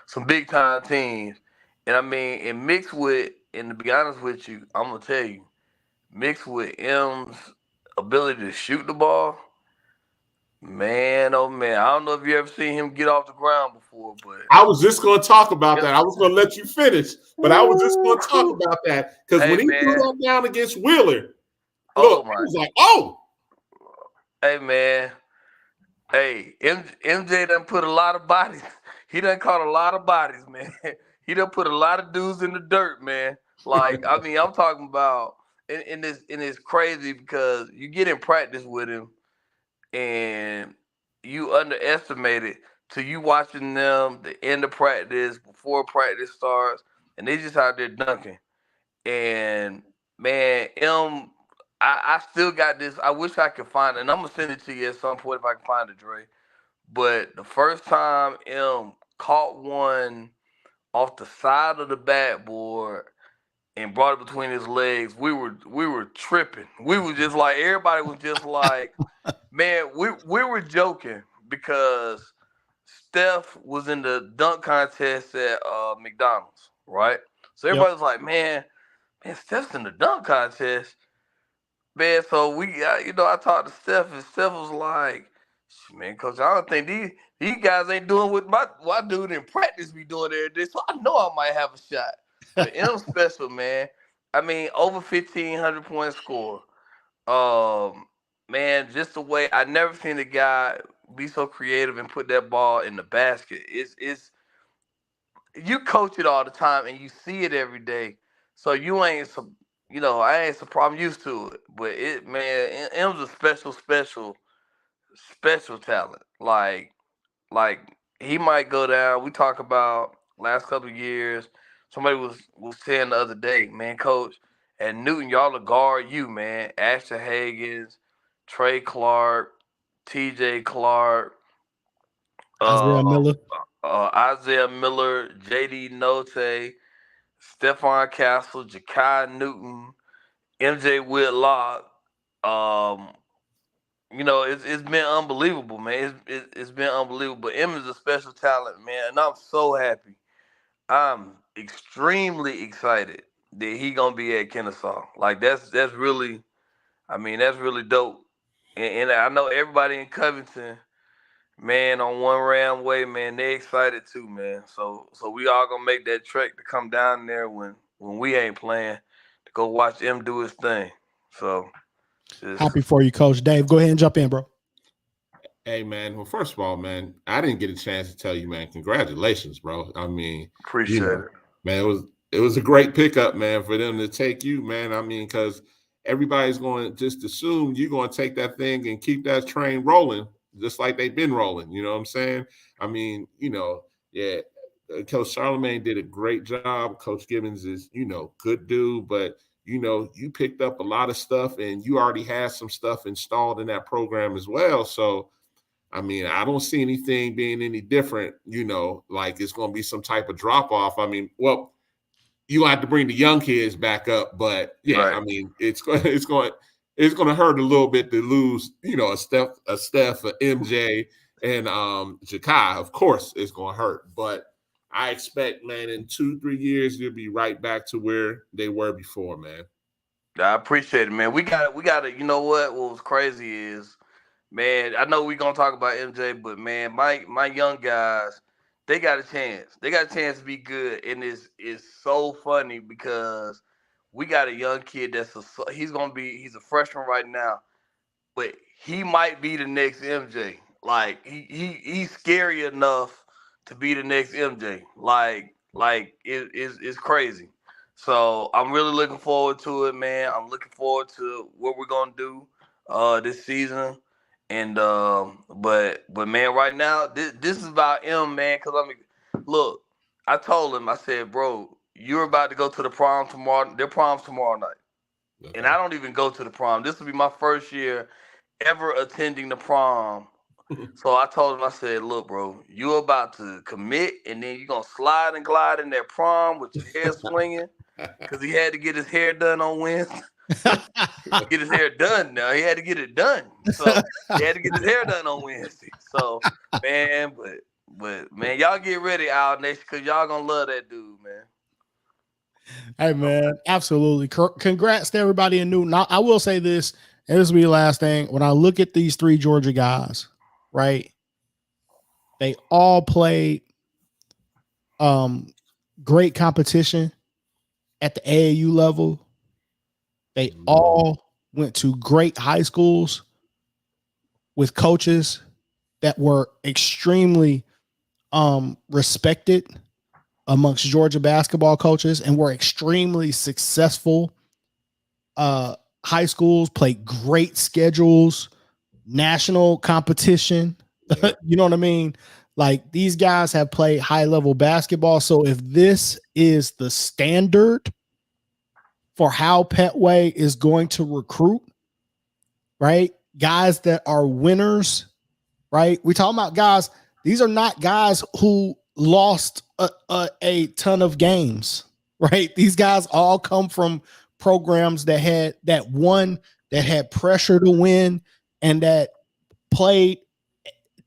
some big time teams. And I mean, and to be honest with you, I'm gonna tell you, mixed with M's ability to shoot the ball, man, oh man, I don't know if you ever seen him get off the ground before, but I was just going to talk about yeah. that. I was going to let you finish, but I was just going to talk about that because Hey when he threw man, that down against Wheeler, oh look, I my, was like, oh, hey man, hey MJ done put a lot of bodies. He done caught a lot of bodies, man. He done put a lot of dudes in the dirt, man. Like I mean, I'm talking about, and it's crazy because you get in practice with him and you underestimate it till you watching them the end of practice before practice starts, and they just out there dunking. And man, I still got this. I wish I could find it, and I'm gonna send it to you at some point if I can find it, Dre. But the first time caught one off the side of the backboard and brought it between his legs, we were tripping. We were just like everybody was just like, man, we were joking because Steph was in the dunk contest at McDonald's, right? So Yep. everybody was like, man, Steph's in the dunk contest, man. So I talked to Steph, and Steph was like, man, coach, I don't think these guys ain't doing what my dude in practice be doing every day. So I know I might have a shot. But M special, man. I mean, over 1,500 point score. Um, man, just the way I never seen a guy be so creative and put that ball in the basket. It's you coach it all the time and you see it every day. So you ain't some, I ain't surprised. I'm used to it, but it was a special talent. Like he might go down. We talk about last couple of years. Somebody was saying the other day, man, coach, and Newton, y'all to guard you, man. Ashton Hagans, Trey Clark, T.J. Clark, Isaiah uh, Miller. Isaiah Miller, J.D. Note, Stephon Castle, Jakai Newton, M.J. Whitlock. Um, it's been unbelievable, man. It's been unbelievable. But M is a special talent, man, and I'm so happy. I'm extremely excited that he gonna be at Kennesaw. Like that's really, I mean, that's really dope. And I know everybody in Covington, man, on one Ram Way, man, they excited too, man. So we all gonna make that trek to come down there when we ain't playing to go watch him do his thing. So just Happy for you, Coach Dave. Go ahead and jump in, bro. Hey, man. Well, first of all, man, I didn't get a chance to tell you, man, congratulations, bro. I mean, appreciate it. man, it was a great pickup, man, for them to take you, man. I mean, because everybody's going to just assume you're going to take that thing and keep that train rolling, just like they've been rolling. You know what I'm saying? I mean, yeah, Coach Charlemagne did a great job. Coach Gibbons is, good dude, but you picked up a lot of stuff and you already had some stuff installed in that program as well. So, I mean, I don't see anything being any different, like it's going to be some type of drop off. I mean, well, you have to bring the young kids back up, but yeah, Right. I mean, it's going to hurt a little bit to lose, a Steph, a MJ, and Jakai. Of course, it's going to hurt, but I expect, man, in 2-3 years you'll be right back to where they were before, man. I appreciate it, man. We got to. You know what? What was crazy is, man. I know we gonna talk about MJ, but man, my young guys, they got a chance. They got a chance to be good, and it's so funny because we got a young kid he's a freshman right now, but he might be the next MJ. Like he's scary enough to be the next MJ. It's crazy. So I'm really looking forward to it, man. I'm looking forward to what we're gonna do this season. And but man, right now this is about M, man. Cause I mean, look, I told him, I said, bro, you're about to go to the prom tomorrow. Their prom's tomorrow night, Okay. and I don't even go to the prom. This will be my first year ever attending the prom. So I told him, I said, look, bro, you about to commit and then you're going to slide and glide in that prom with your hair swinging because he had to get his hair done on Wednesday. Get his hair done now. He had to get it done. So he had to get his hair done on Wednesday. So, man, but man, y'all get ready, Owl Nation, because y'all going to love that dude, man. Hey, man, absolutely. Congrats to everybody in Newton. I will say this, and this will be the last thing. When I look at these three Georgia guys, right, they all played great competition at the AAU level. They all went to great high schools with coaches that were extremely respected amongst Georgia basketball coaches and were extremely successful. High schools played great schedules, national competition. You know what I mean? Like these guys have played high level basketball. So if this is the standard for how Petway is going to recruit, right? Guys that are winners, right? We're talking about guys. These are not guys who lost a ton of games, right? These guys all come from programs that had pressure to win and that played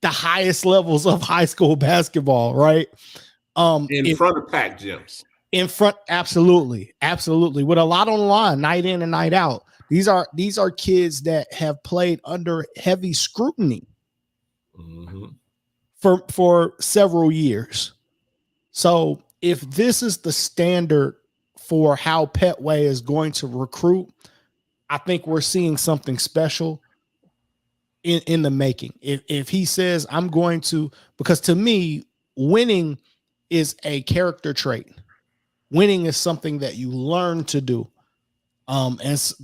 the highest levels of high school basketball, right? In front of packed gyms. In front, absolutely, with a lot on the line, night in and night out. These are kids that have played under heavy scrutiny for several years. So if this is the standard for how Petway is going to recruit, I think we're seeing something special. in the making. If he says I'm going to, because to me, winning is a character trait. Winning is something that you learn to do.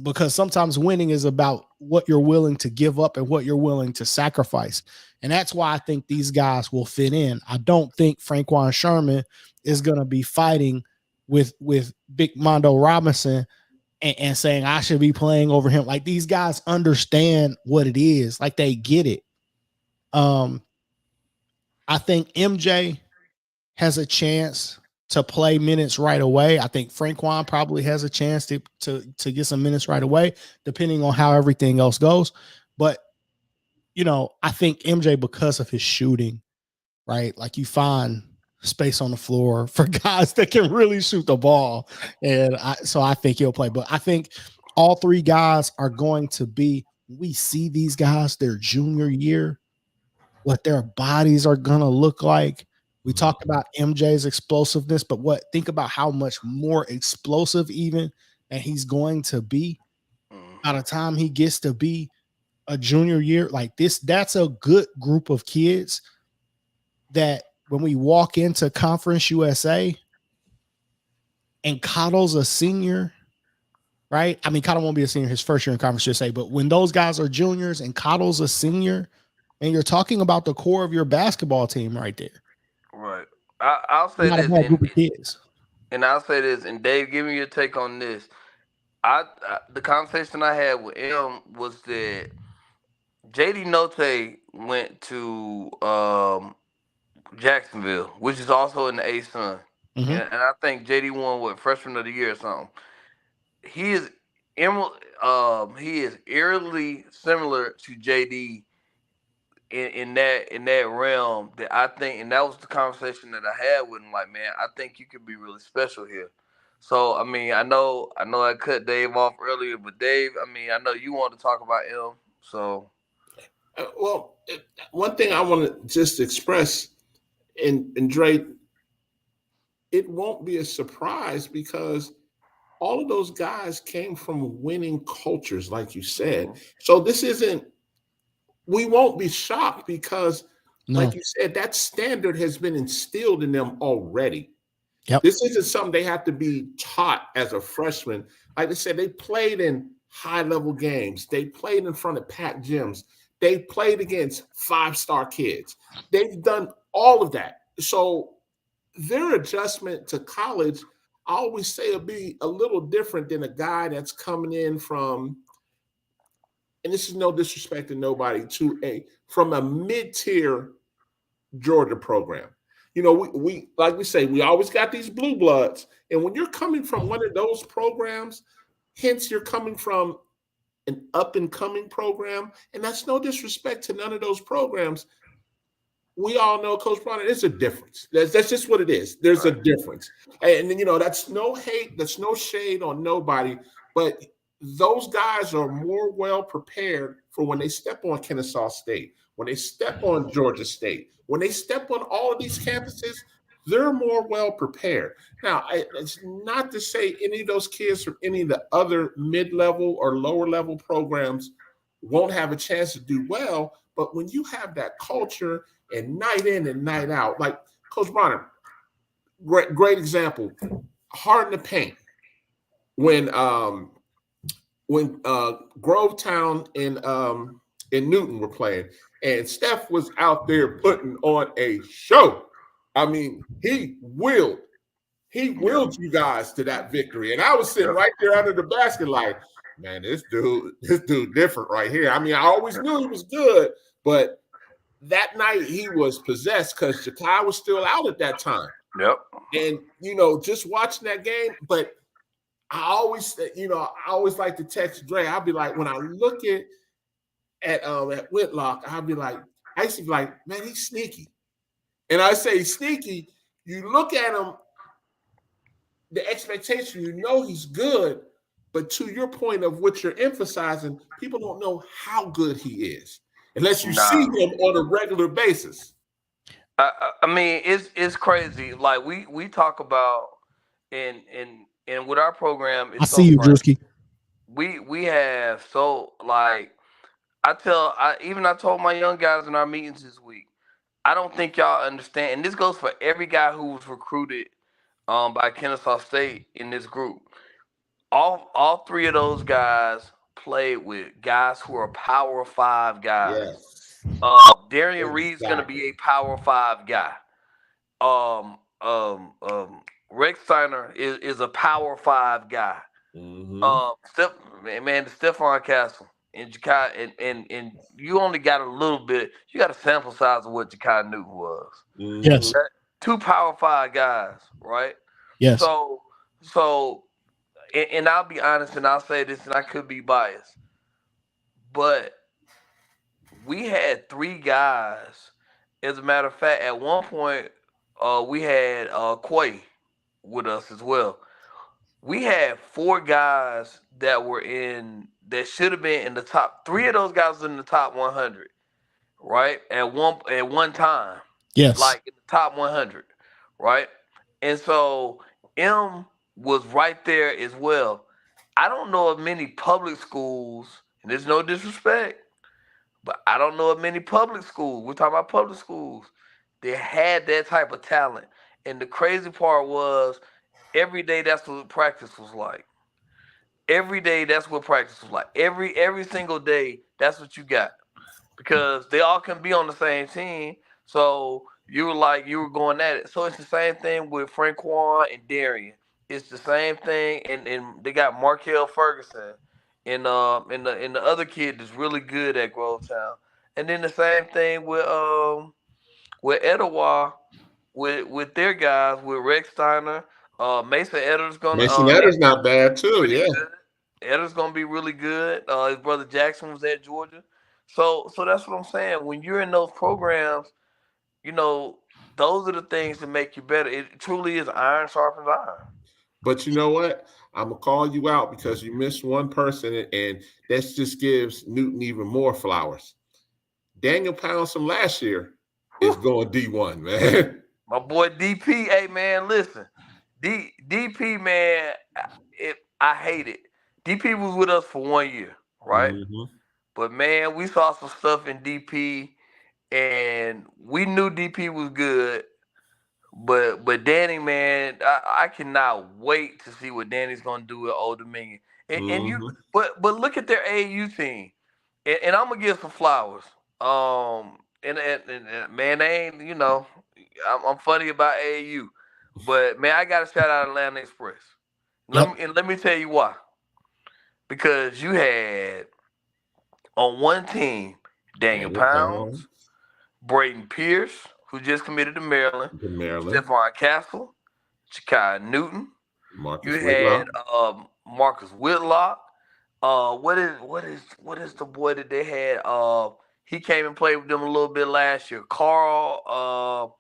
Because sometimes winning is about what you're willing to give up and what you're willing to sacrifice. And that's why I think these guys will fit in. I don't think Franquan Sherman is going to be fighting with Big Mondo Robinson and saying I should be playing over him. Like, these guys understand what it is. Like, they get it. I think MJ has a chance to play minutes right away. I think Franquan probably has a chance to get some minutes right away, depending on how everything else goes. But, I think MJ, because of his shooting, right? Like, you find space on the floor for guys that can really shoot the ball. And so I think he'll play. But I think all three guys are going to be, we see these guys their junior year, what their bodies are going to look like. We talked about MJ's explosiveness, but think about how much more explosive even and he's going to be by the time he gets to be a junior year. Like this, that's a good group of kids that when we walk into Conference USA and Cottle's a senior, right? I mean, Cottle won't be a senior his first year in Conference USA, but when those guys are juniors and Cottle's a senior, and you're talking about the core of your basketball team right there. Right. I'll say Not a this, bad group of kids. and I'll say this, and Dave, give me your take on this. The conversation I had with him was that JD Note went to Jacksonville, which is also in the A-Sun. Mm-hmm. And I think JD won what, freshman of the year or something. He is eerily similar to JD in that realm, that I think, and that was the conversation that I had with him. Like, man, I think you could be really special here. So I mean, I know I cut Dave off earlier, but Dave, I mean, I know you want to talk about him. So, one thing I want to just express, and Dre, it won't be a surprise because all of those guys came from winning cultures, like you said. So this isn't, we won't be shocked because, like you said, that standard has been instilled in them already. Yep. This isn't something they have to be taught as a freshman. Like I said, they played in high-level games. They played in front of packed gyms. They played against five-star kids. They've done all of that. So their adjustment to college, I always say, will be a little different than a guy that's coming in from, and this is no disrespect to nobody, from a mid-tier Georgia program. We like we say, we always got these blue bloods. And when you're coming from one of those programs, hence you're coming from an up-and-coming program, and that's no disrespect to none of those programs. We all know, Coach Bronner, there's a difference. That's just what it is. There's a difference. And that's no hate, that's no shade on nobody, but those guys are more well prepared for when they step on Kennesaw State, when they step on Georgia State, when they step on all of these campuses, they're more well prepared. Now, it's not to say any of those kids from any of the other mid-level or lower-level programs won't have a chance to do well, but when you have that culture and night in and night out, like Coach Bronner, great example, Hard in the Paint. When Grovetown and Newton were playing, and Steph was out there putting on a show. I mean, he willed you guys to that victory. And I was sitting right there under the basket like, man, this dude different right here. I mean, I always knew he was good, but that night he was possessed because Jakai was still out at that time. Yep. And, just watching that game, but I always like to text Dre. I'll be like, when I look at Whitlock, I used to be like, man, he's sneaky. And I say sneaky, you look at him, the expectation, he's good, but to your point of what you're emphasizing, people don't know how good he is unless you see him on a regular basis. I mean, it's crazy. Like we talk about and with our program, it's I see you, Drewski. We have I told my young guys in our meetings this week. I don't think y'all understand, and this goes for every guy who was recruited by Kennesaw State in this group. All three of those guys played with guys who are Power Five guys. Yes. Darian Reed's gonna Exactly. be a Power Five guy. Um, um, um, Rex Steiner is a Power Five guy. Mm-hmm. The Stephon Castle and Jakai, and you only got a little bit. You got a sample size of what Jakai Newton was. Mm-hmm. Yes. Two Power Five guys, right? Yes. So, and I'll be honest, and I'll say this, and I could be biased, but we had three guys. As a matter of fact, at one point, we had Quay with us as well. We had four guys that should have been in the top. Three of those guys was in the top 100, right? At one time, Yes. like in the top 100, right? And so M was right there as well. I don't know of many public schools, and there's no disrespect, but I don't know of many public schools. We're talking about public schools that had that type of talent. And the crazy part was every day that's what practice was like. Every day that's what practice was like. Every single day that's what you got. Because they all can be on the same team. So you were going at it. So it's the same thing with Franquan and Darian. It's the same thing, and they got Markel Ferguson and the other kid that's really good at Grovetown. And then the same thing with Etowah with their guys with Rex Steiner, Mason Edwards gonna Mason Edwards not bad too. pretty Yeah. good. Edwards gonna be really good. His brother Jackson was at Georgia, so that's what I'm saying. When you're in those programs, you know those are the things that make you better. It truly is iron sharpens iron. But you know what? I'm gonna call you out because you missed one person, and that just gives Newton even more flowers. Daniel Pounds from last year is going D1, man. My boy DP, hey man, listen, DP man, I hate it. DP was with us for 1 year, right? Mm-hmm. But man, we saw some stuff in DP, and we knew DP was good. But Danny, man, I cannot wait to see what Danny's gonna do at Old Dominion. And you, Mm-hmm. but look at their AAU team, and I'm gonna give some flowers. And man, they ain't I'm funny about AAU, but man, I got to shout out Atlanta Express. Yep. Let me tell you why. Because you had on one team Daniel Daniel Pounds, Pounds Braden Pierce, who just committed to Maryland, to Maryland, Stephon Castle, Jakai Newton. You Marcus had Whitlock. Marcus Whitlock. What is the boy that they had? He came and played with them a little bit last year. Carl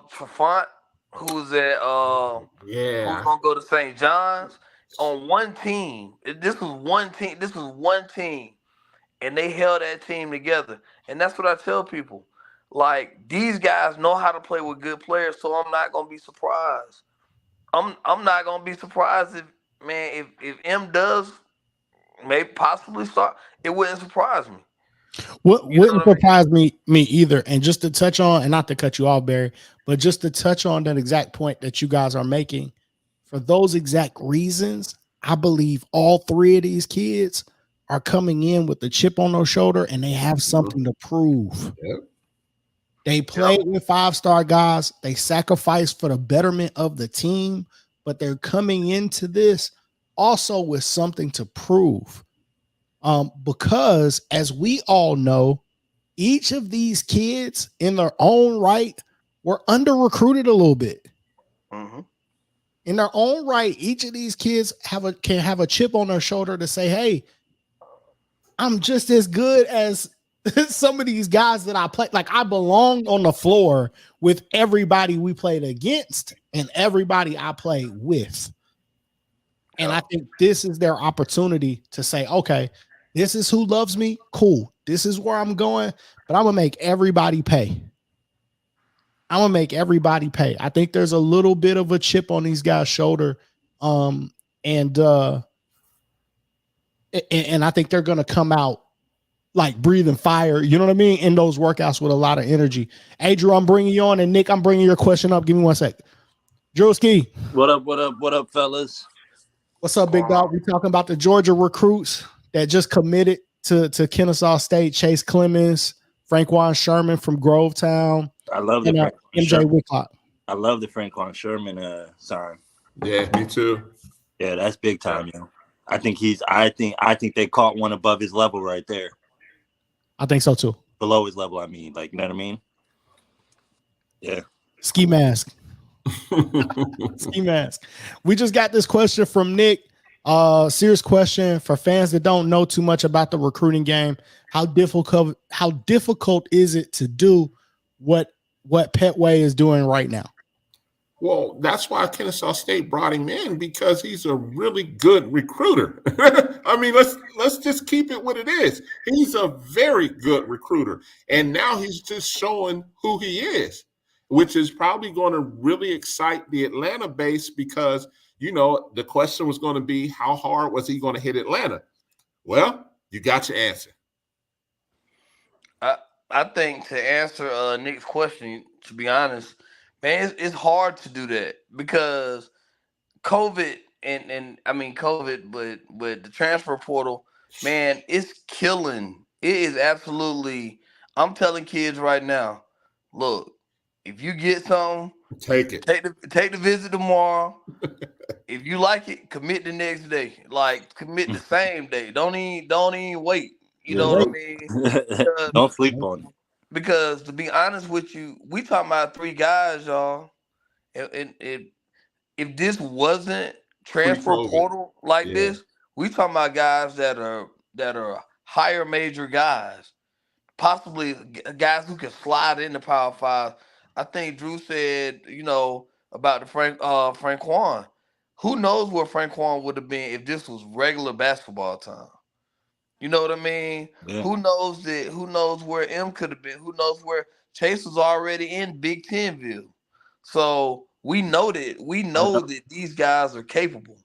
Trafont, who's Yeah. gonna go to St. John's on one team. This was one team. This was one team, and they held that team together. And that's what I tell people. Like these guys know how to play with good players, so I'm not gonna be surprised. I'm not gonna be surprised if M does maybe possibly start. It wouldn't surprise me. What You know wouldn't what I mean? surprise me either. And just to touch on, and not to cut you off, Barry, but just to touch on that exact point that you guys are making, for those exact reasons, I believe all three of these kids are coming in with the chip on their shoulder and they have something to prove. Yep. They played with 5-star guys, they sacrificed for the betterment of the team, but they're coming into this also with something to prove. Because as we all know, each of these kids in their own right were under recruited a little bit. Mm-hmm. In their own right, each of these kids can have a chip on their shoulder to say, hey, I'm just as good as some of these guys that I play. Like I belonged on the floor with everybody we played against and everybody I played with. And I think this is their opportunity to say, okay, this is who loves me. Cool. This is where I'm going, but I'm going to make everybody pay. I'm going to make everybody pay. I think there's a little bit of a chip on these guys' shoulder. And I think they're going to come out like breathing fire, you know what I mean, in those workouts with a lot of energy. Hey, Drew, I'm bringing you on, and Nick, I'm bringing your question up. Give me 1 sec. Drew Ski. What up? What up? What up, fellas? What's up, big dog? We talking about the Georgia recruits that just committed to Kennesaw State. Chase Clemens, Franquan Sherman from Grovetown, I love and the MJ Sherman. Whitlock. I love the Franquan Sherman sign. Yeah, me too. Yeah, that's big time, yo. I think they caught one above his level right there. I think so too. Below his level, I mean, like, you know what I mean? Yeah. Ski mask. Ski mask. We just got this question from Nick. Serious question for fans that don't know too much about the recruiting game. How difficult is it to do what Petway is doing right now? Well, that's why Kennesaw State brought him in, because he's a really good recruiter. I mean, let's just keep it what it is. He's a very good recruiter, and now he's just showing who he is, which is probably going to really excite the Atlanta base, because the question was going to be, how hard was he going to hit Atlanta? Well, you got your answer. I think, to answer Nick's question, to be honest, man, it's hard to do that because COVID and I mean COVID, but the transfer portal, man, it's killing. It is absolutely. I'm telling kids right now, look, if you get something, Take it. Take the visit tomorrow. If you like it, commit the next day. Like, commit the same day. Don't even wait. You know what I mean? Don't sleep on it. Because to be honest with you, we talking about 3 guys, y'all. And if this wasn't transfer Pre-COVID. portal like this, we talking about guys that are higher major guys, possibly guys who can slide into Power 5. I think Drew said, about the Franquan. Who knows where Franquan would have been if this was regular basketball time? You know what I mean? Yeah. Who knows where M could have been? Who knows where Chase was already in Big Tenville? So we know that these guys are capable.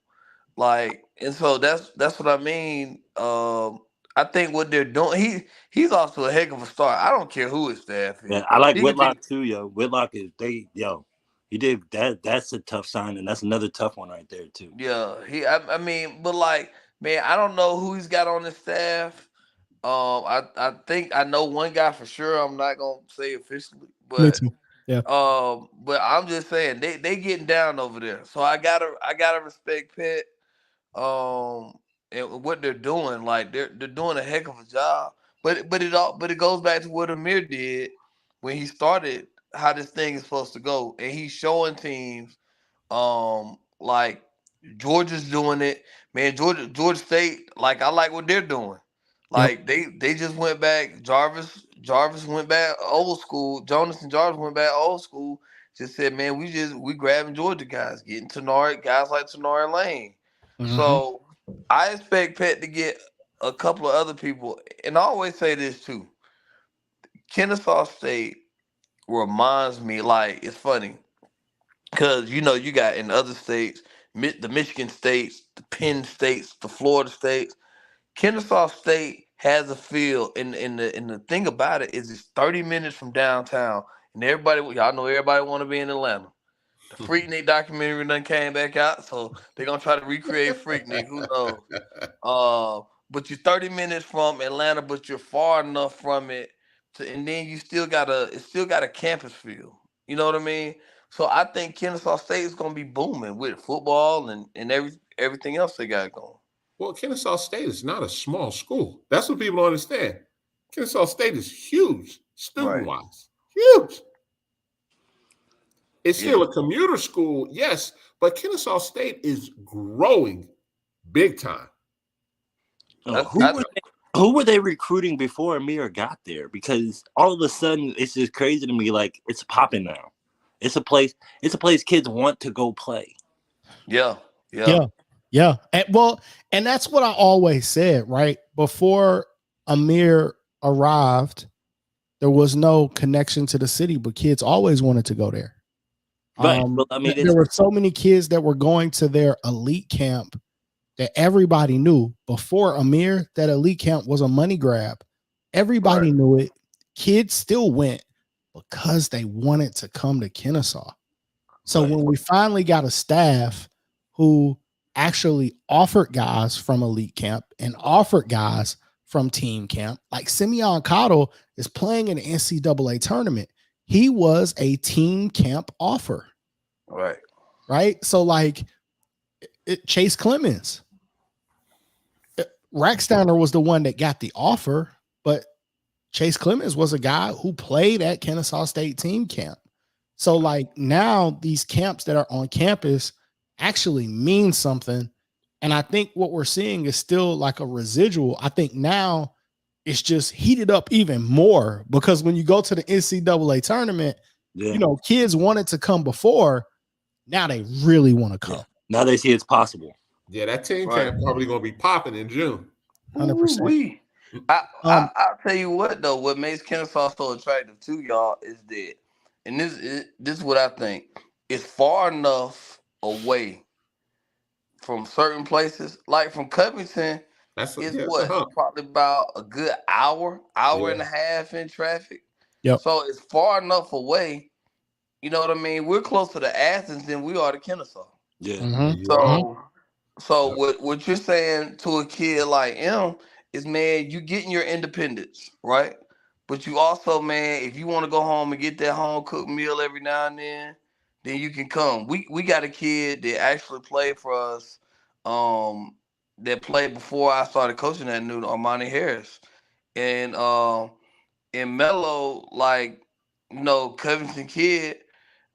Like, and so that's what I mean. I think what they're doing, he's also a heck of a star. I don't care who his staff is. Yeah, I like Whitlock too, yo. Whitlock he did that. That's a tough sign, and that's another tough one right there too. Yeah, I mean, but like, man, I don't know who he's got on his staff. I think I know one guy for sure. I'm not gonna say officially, but Me too. Yeah. but I'm just saying they getting down over there. So I gotta respect Pitt. And what they're doing, like they're doing a heck of a job. But it goes back to what Amir did when he started, how this thing is supposed to go, and he's showing teams, like Georgia's doing it, man. Georgia State, like, I like what they're doing. Like, they just went back. Jarvis went back old school. Jonas and Jarvis went back old school. Just said, man, we grabbing Georgia guys, getting guys like Tenori Lane. Mm-hmm. So I expect Pet to get a couple of other people. And I always say this too. Kennesaw State reminds me, like, it's funny because you got in other states, the Michigan states, the Penn states, the Florida states. Kennesaw State has a feel, and the thing about it is it's 30 minutes from downtown, and y'all know everybody want to be in Atlanta. The Freaknik documentary done came back out, so they're gonna try to recreate Freaknik. Who knows? But you're 30 minutes from Atlanta, but you're far enough from it and then it's still got a campus feel. You know what I mean? So I think Kennesaw State is gonna be booming with football and everything else they got going. Well, Kennesaw State is not a small school. That's what people don't understand. Kennesaw State is huge, student-wise. Huge. It's still a commuter school, yes, but Kennesaw State is growing big time. Who were they recruiting before Amir got there? Because all of a sudden, it's just crazy to me. Like, it's popping now. It's a place kids want to go play. Yeah. And that's what I always said, right? Before Amir arrived, there was no connection to the city, but kids always wanted to go there. Right. But I mean, there were so many kids that were going to their elite camp that everybody knew before Amir that elite camp was a money grab. Everybody knew it. Kids still went because they wanted to come to Kennesaw. So when we finally got a staff who actually offered guys from elite camp and offered guys from team camp, like Simeon Cottle is playing in the NCAA tournament. He was a team camp offer. Right. So like Chase Clemens, Racksteiner was the one that got the offer, but Chase Clemens was a guy who played at Kennesaw State team camp. So like now these camps that are on campus actually mean something. And I think what we're seeing is still like a residual. I think now it's just heated up even more because when you go to the NCAA tournament, you know, kids wanted to come before. Now they really want to come. Yeah. Now they see it's possible. Yeah, that team camp probably going to be popping in June. 100%. I'll tell you what though, what makes Kennesaw so attractive to y'all is that, and this is what I think, it's far enough away from certain places, like from Covington. Probably about a good hour and a half in traffic. Yep. So it's far enough away. You know what I mean? We're closer to Athens than we are to Kennesaw. Yeah. Mm-hmm. So what you're saying to a kid like him is, man, you getting your independence, right? But you also, man, if you want to go home and get that home cooked meal every now and then you can come. We got a kid that actually played for us, that played before I started coaching at Newton, Armani Harris. And Melo, like, you know, Covington kid,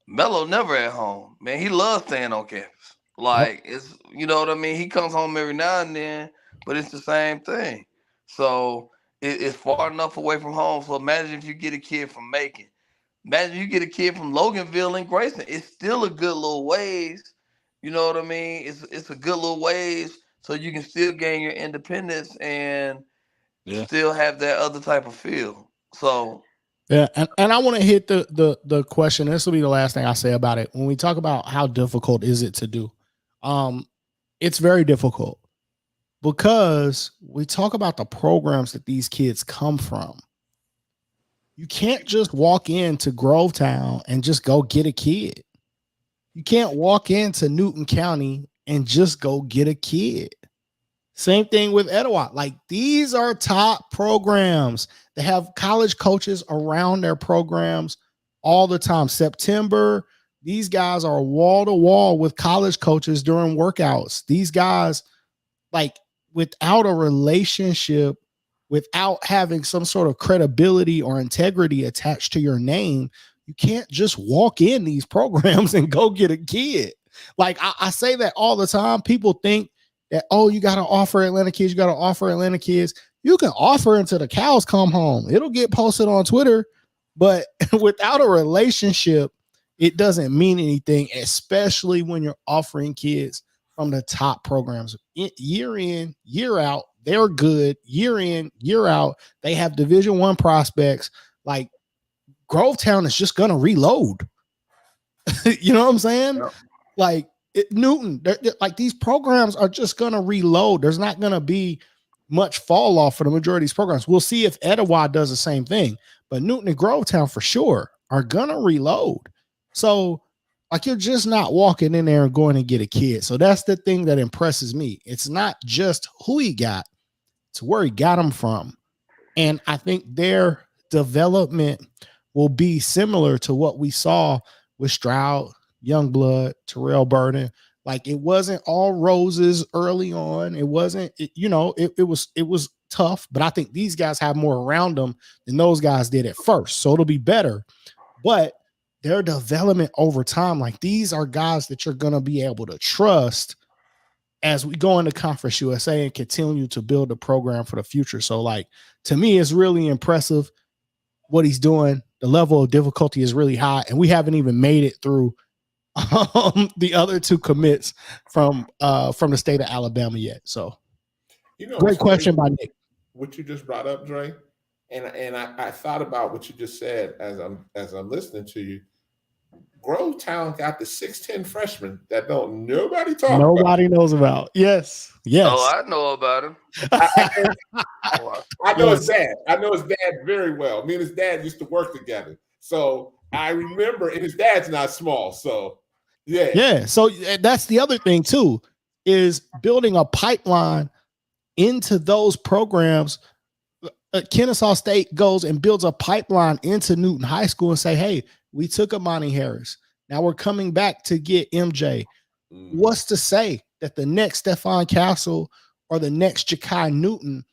Melo never at home. Man, he loves staying on campus. Like, it's, you know what I mean? He comes home every now and then, but it's the same thing. So it's far enough away from home. So imagine if you get a kid from Macon. Imagine you get a kid from Loganville and Grayson. It's still a good little ways. You know what I mean? It's a good little ways, so you can still gain your independence and still have that other type of feel. So yeah, and I want to hit the question. This will be the last thing I say about it. When we talk about how difficult is it to do, it's very difficult because we talk about the programs that these kids come from. You can't just walk into Grovetown and just go get a kid. You can't walk into Newton County and just go get a kid. Same thing with Etowah. Like, these are top programs. They have college coaches around their programs all the time. September, these guys are wall to wall with college coaches during workouts. These guys, like, without a relationship, without having some sort of credibility or integrity attached to your name, you can't just walk in these programs and go get a kid. Like, I say that all the time. People think that, oh, you got to offer Atlanta kids. You got to offer Atlanta kids. You can offer until the cows come home. It'll get posted on Twitter, but without a relationship, it doesn't mean anything, especially when you're offering kids from the top programs. Year in, year out, they're good. Year in, year out, they have Division I prospects. Like, Grovetown is just going to reload. You know what I'm saying? Yep. Like, Newton, like, these programs are just going to reload. There's not going to be much fall off for the majority of these programs. We'll see if Etowah does the same thing, but Newton and Grovetown for sure are going to reload. So, like, you're just not walking in there and going to get a kid. So that's the thing that impresses me. It's not just who he got, it's where he got him from. And I think their development will be similar to what we saw with Stroud, Youngblood, Terrell Burden. Like, it wasn't all roses early on. It wasn't, it was tough, but I think these guys have more around them than those guys did at first. So it'll be better. But their development over time, like, these are guys that you're going to be able to trust as we go into Conference USA and continue to build a program for the future. So, like, to me, it's really impressive what he's doing. The level of difficulty is really high, and we haven't even made it through the other two commits from the state of Alabama yet. So, great question by Nick. What you just brought up, Dre, and I thought about what you just said as I'm listening to you. Grovetown got the 6'10" freshman that don't nobody talk about. Nobody knows about. Yes. Oh, I know about him. I know his dad. I know his dad very well. Me and his dad used to work together. So I remember, and his dad's not small. So yeah. Yeah. So that's the other thing too, is building a pipeline into those programs. Kennesaw State goes and builds a pipeline into Newton High School and say, hey, we took Amani Harris. Now we're coming back to get MJ. What's to say that the next Stephon Castle or the next Ja'Kai Newton,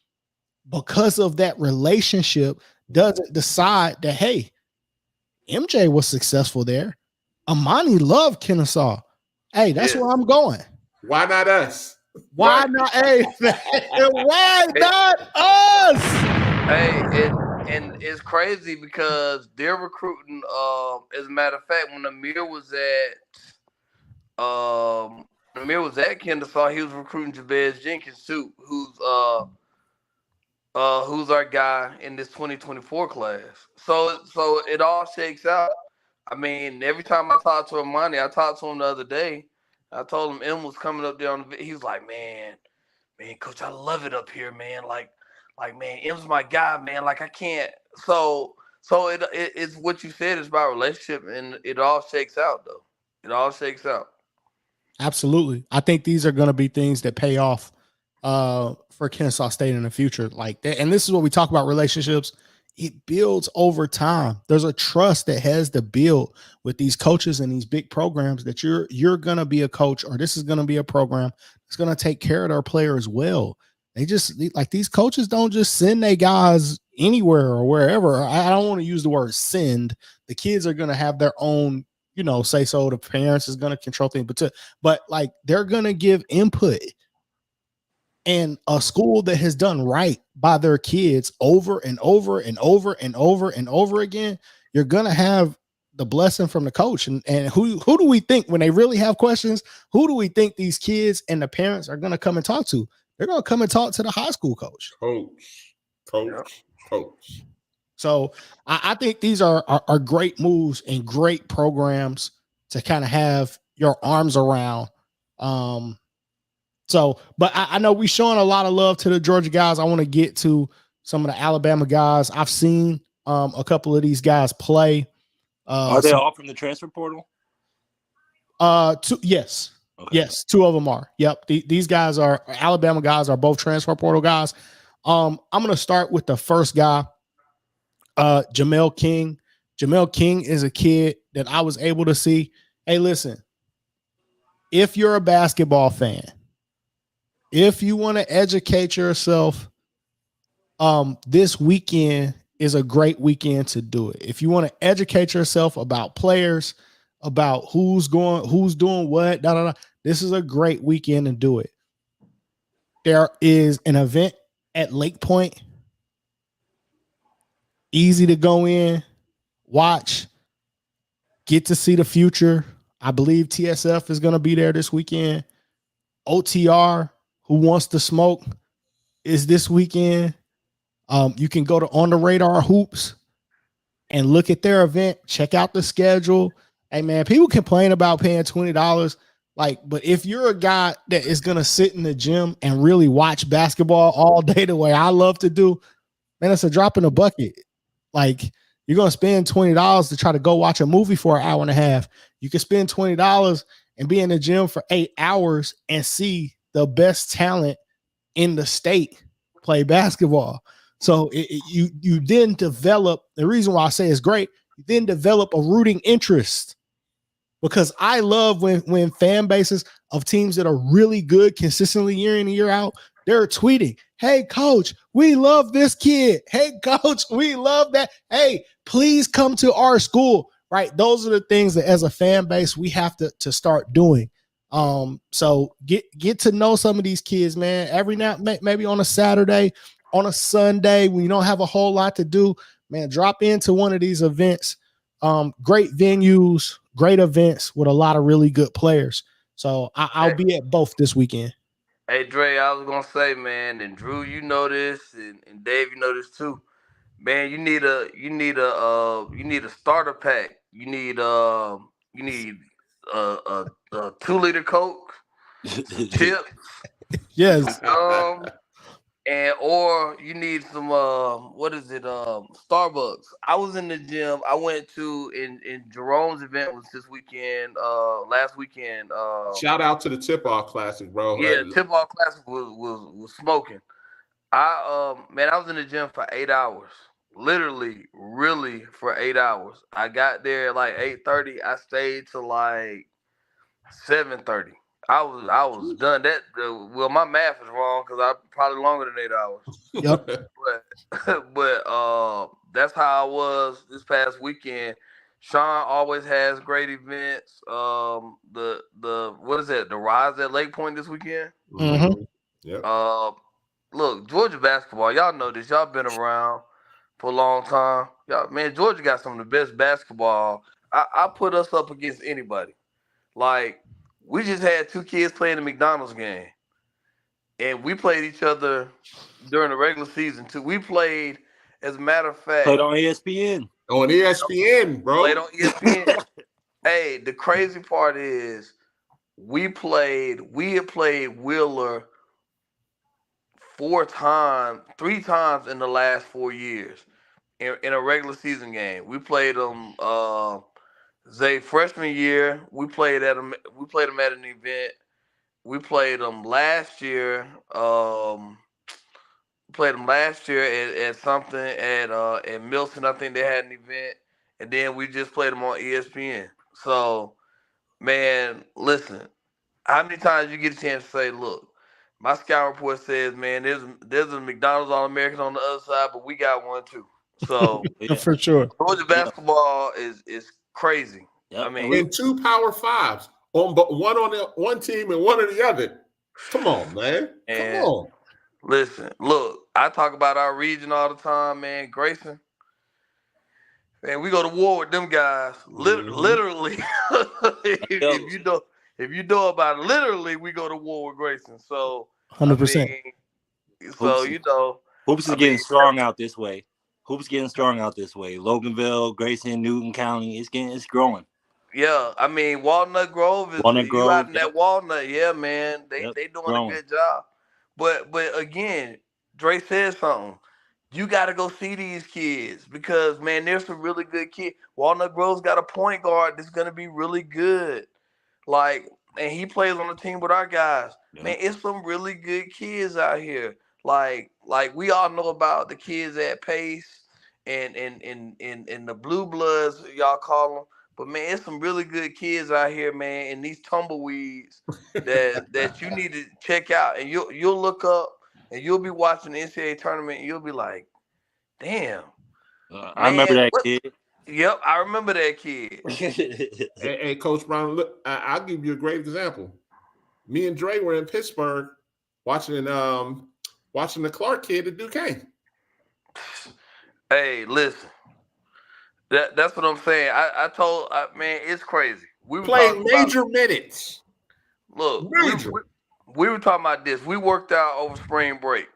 because of that relationship, doesn't decide that, hey, MJ was successful there. Amani loved Kennesaw. Hey, that's where I'm going. Why not us? Why not? Hey, why not us? Hey, and it's crazy because they're recruiting. As a matter of fact, when Amir was at Kennesaw, he was recruiting Jabez Jenkins too, who's our guy in this 2024 class. So it all shakes out. I mean, every time I talk to Amani, I talked to him the other day. I told him M was coming up there on the. He was like, man, coach, I love it up here, man. Like, man, M's my guy, man. Like, I can't. So it's what you said. It's about relationship, and it all shakes out, though. It all shakes out. Absolutely. I think these are going to be things that pay off for Kennesaw State in the future. Like that. And this is what we talk about relationships. It builds over time. There's a trust that has to build with these coaches and these big programs that you're going to be a coach, or this is going to be a program that's going to take care of their players well. They just, like, these coaches don't just send their guys anywhere or wherever. I don't want to use the word send. The kids are going to have their own, say so. The parents is going to control things, but like, they're going to give input. And a school that has done right by their kids over and over and over and over and over again, you're going to have the blessing from the coach. And who do we think, when they really have questions, who do we think these kids and the parents are going to come and talk to? They're going to come and talk to the high school coach. Coach. So I think these are great moves and great programs to kind of have your arms around. But I know we're showing a lot of love to the Georgia guys. I want to get to some of the Alabama guys. I've seen a couple of these guys play. Are they all from the transfer portal? Yes. Okay. Yes, two of them are. Yep. These guys are Alabama guys, are both transfer portal guys. I'm going to start with the first guy, Jamel King. Jamel King is a kid that I was able to see. Hey, listen, if you're a basketball fan, if you want to educate yourself, this weekend is a great weekend to do it. If you want to educate yourself about players, about who's doing what, this is a great weekend to do it. There is an event at Lake Point. Easy to go in, watch, get to see the future. I believe TSF is going to be there this weekend. OTR, Who Wants to Smoke, is this weekend. You can go to On the Radar Hoops and look at their event. Check out the schedule. Hey, man, people complain about paying $20. But if you're a guy that is going to sit in the gym and really watch basketball all day the way I love to do, man, it's a drop in the bucket. Like, you're going to spend $20 to try to go watch a movie for an hour and a half. You can spend $20 and be in the gym for 8 hours and see the best talent in the state play basketball. So you then develop, the reason why I say it's great, you then develop a rooting interest, because I love when fan bases of teams that are really good consistently year in and year out, they're tweeting, hey, coach, we love this kid. Hey, coach, we love that. Hey, please come to our school, right? Those are the things that as a fan base, we have to start doing. So get to know some of these kids, man. Every now, maybe on a Saturday, on a Sunday, when you don't have a whole lot to do, man, drop into one of these events. Great venues, great events with a lot of really good players. So I'll be at both this weekend. Hey, Dre, I was gonna say, man, and Drew, you know this, and Dave, you know this too. Man, you need a starter pack. You need You need a 2-liter Coke, some chips, Yes. and or you need some what is it? Starbucks. I was in the gym. I went to in Jerome's event was this weekend, last weekend. Shout out to the Tip Off Classic, bro. Yeah, Tip Off Classic was smoking. I was in the gym for 8 hours. Literally, really for 8 hours. I got there at like 8:30. I stayed till like 7:30. I was done. Well, my math is wrong because I probably longer than 8 hours. Yep. But that's how I was this past weekend. Sean always has great events. The what is that? The Rise at Lake Point this weekend. Mm-hmm. Yep. Look, Georgia basketball. Y'all know this. Y'all been around for a long time. Y'all, man, Georgia got some of the best basketball. I put us up against anybody. Like we just had 2 kids playing the McDonald's game, and we played each other during the regular season too. We played, as a matter of fact, Played on ESPN. On ESPN, bro. played on ESPN. Hey, the crazy part is we had played Wheeler 3 times in the last 4 years in a regular season game. We played them Zay freshman year. We played them at an event. We played them last year. Played them last year at something at Milton. I think they had an event, and then we just played them on ESPN. So, man, listen. How many times you get a chance to say, "Look, my scout report says, man, there's a McDonald's All American on the other side, but we got one too." So, Yeah. For sure. Georgia basketball is crazy. Yep. I mean, And 2 Power Fives on one on the one team and one on the other. Come on, man. and Come on. listen, look, I talk about our region all the time, man. Grayson, man, we go to war with them guys. Literally, if you know about it, literally, we go to war with Grayson. So, 100%. so Hoops is getting strong out this way. Hoops getting strong out this way. Loganville, Grayson, Newton County, it's growing. Yeah, I mean Walnut Grove is Walnut you Grove, out in yep. that Walnut, yeah, man. They doing growing. a good job. But again, Dre said something. You got to go see these kids because man, there's some really good kids. Walnut Grove's got a point guard that's gonna be really good. Like, and he plays on the team with our guys. Yeah. Man, it's some really good kids out here. Like we all know about the kids at Pace and the Blue Bloods, y'all call them. But man, it's some really good kids out here, man, and these tumbleweeds that you need to check out. And you'll look up and you'll be watching the NCAA tournament and you'll be like, damn. I remember that kid. Yep, I remember that kid. Hey, Coach Brown, look, I'll give you a great example. Me and Dre were in Pittsburgh watching the Clark kid at Duquesne. Hey, listen. That's what I'm saying. Man, it's crazy. We were Playing major minutes. Look, Major. we were talking about this. We worked out over spring break.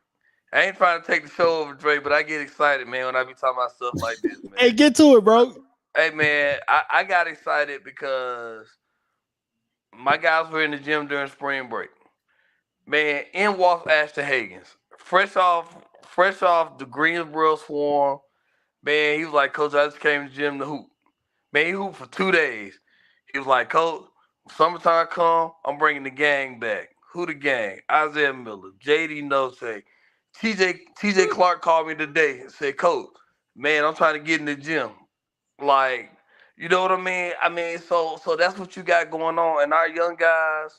I ain't trying to take the show over, Dre, but I get excited, man, when I be talking about stuff like this, man. Hey, get to it, bro. Hey, man, I got excited because my guys were in the gym during spring break. Man, in walks Ashton Higgins, fresh off the Greensboro Swarm. Man, he was like, Coach, I just came to the gym to hoop. Man, he hooped for 2 days. He was like, Coach, summertime come, I'm bringing the gang back. Who the gang? Isaiah Miller, J.D. Note, TJ Clark called me today and said, Coach, man, I'm trying to get in the gym. Like, you know what I mean? I mean, so that's what you got going on. And our young guys,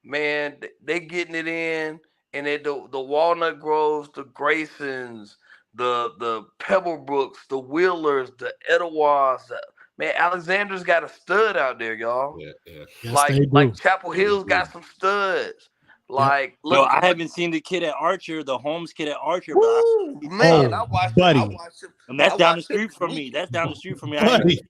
man, they getting it in. And the Walnut Groves, the Graysons, the Pebblebrooks, the Wheelers, the Etowahs, man, Alexander's got a stud out there, y'all. Yeah. Yes, like Chapel Hill's got some studs. Like, No, look, I haven't seen the kid at Archer, the Holmes kid at Archer, woo, man, Oh, I watched buddy. him. and that's I down the watched him street from this me. weekend. That's down the street from me. I ain't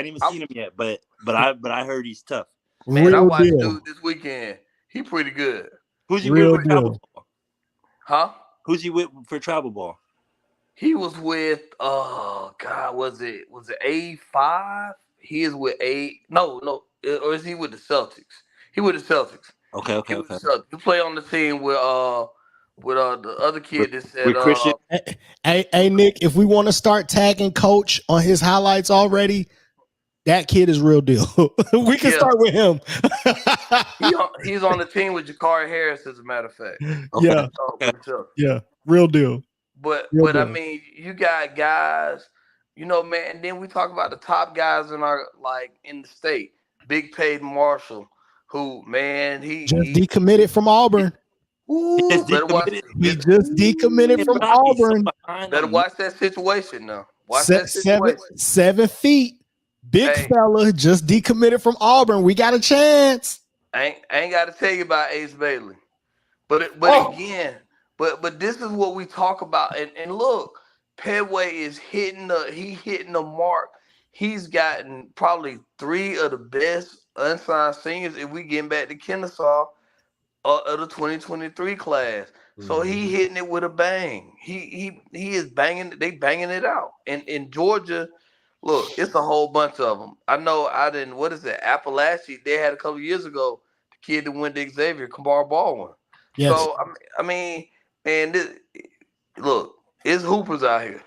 even I'm- seen him yet, but I heard he's tough. Man, I Real watched deal. dude this weekend. He pretty good. Who's he Real with for travel deal. ball? Huh? Who's he with for travel ball? He was with was it A5? He is with or is he with the Celtics? He with the Celtics. Okay. He with the Celtics. He play on the team with the other kid that said With Christian. Hey, Nick, if we want to start tagging Coach on his highlights already, that kid is real deal. We can start with him. he's on the team with Jakari Harris, as a matter of fact. Yeah, yeah, real deal. But Real I deal. mean, you got guys, man. And then we talk about the top guys in our in the state. Big Paid Marshall, who he Just decommitted from Auburn. Better watch. He just decommitted from Auburn. Better watch that situation now. Watch that situation. 7 feet, big fella, just decommitted from Auburn. We got a chance. I ain't got to tell you about Ace Bailey, but again, but this is what we talk about. And look, Pedway is hitting the mark. He's gotten probably 3 of the best unsigned seniors if we get back to Kennesaw of the 2023 class. So he hitting it with a bang. He is banging. They banging it out. And in Georgia, look, it's a whole bunch of them. I know. What is it? Appalachia. They had a couple years ago the kid that went to Xavier, Kamar Baldwin. Yes. So I mean, and look, it's hoopers out here.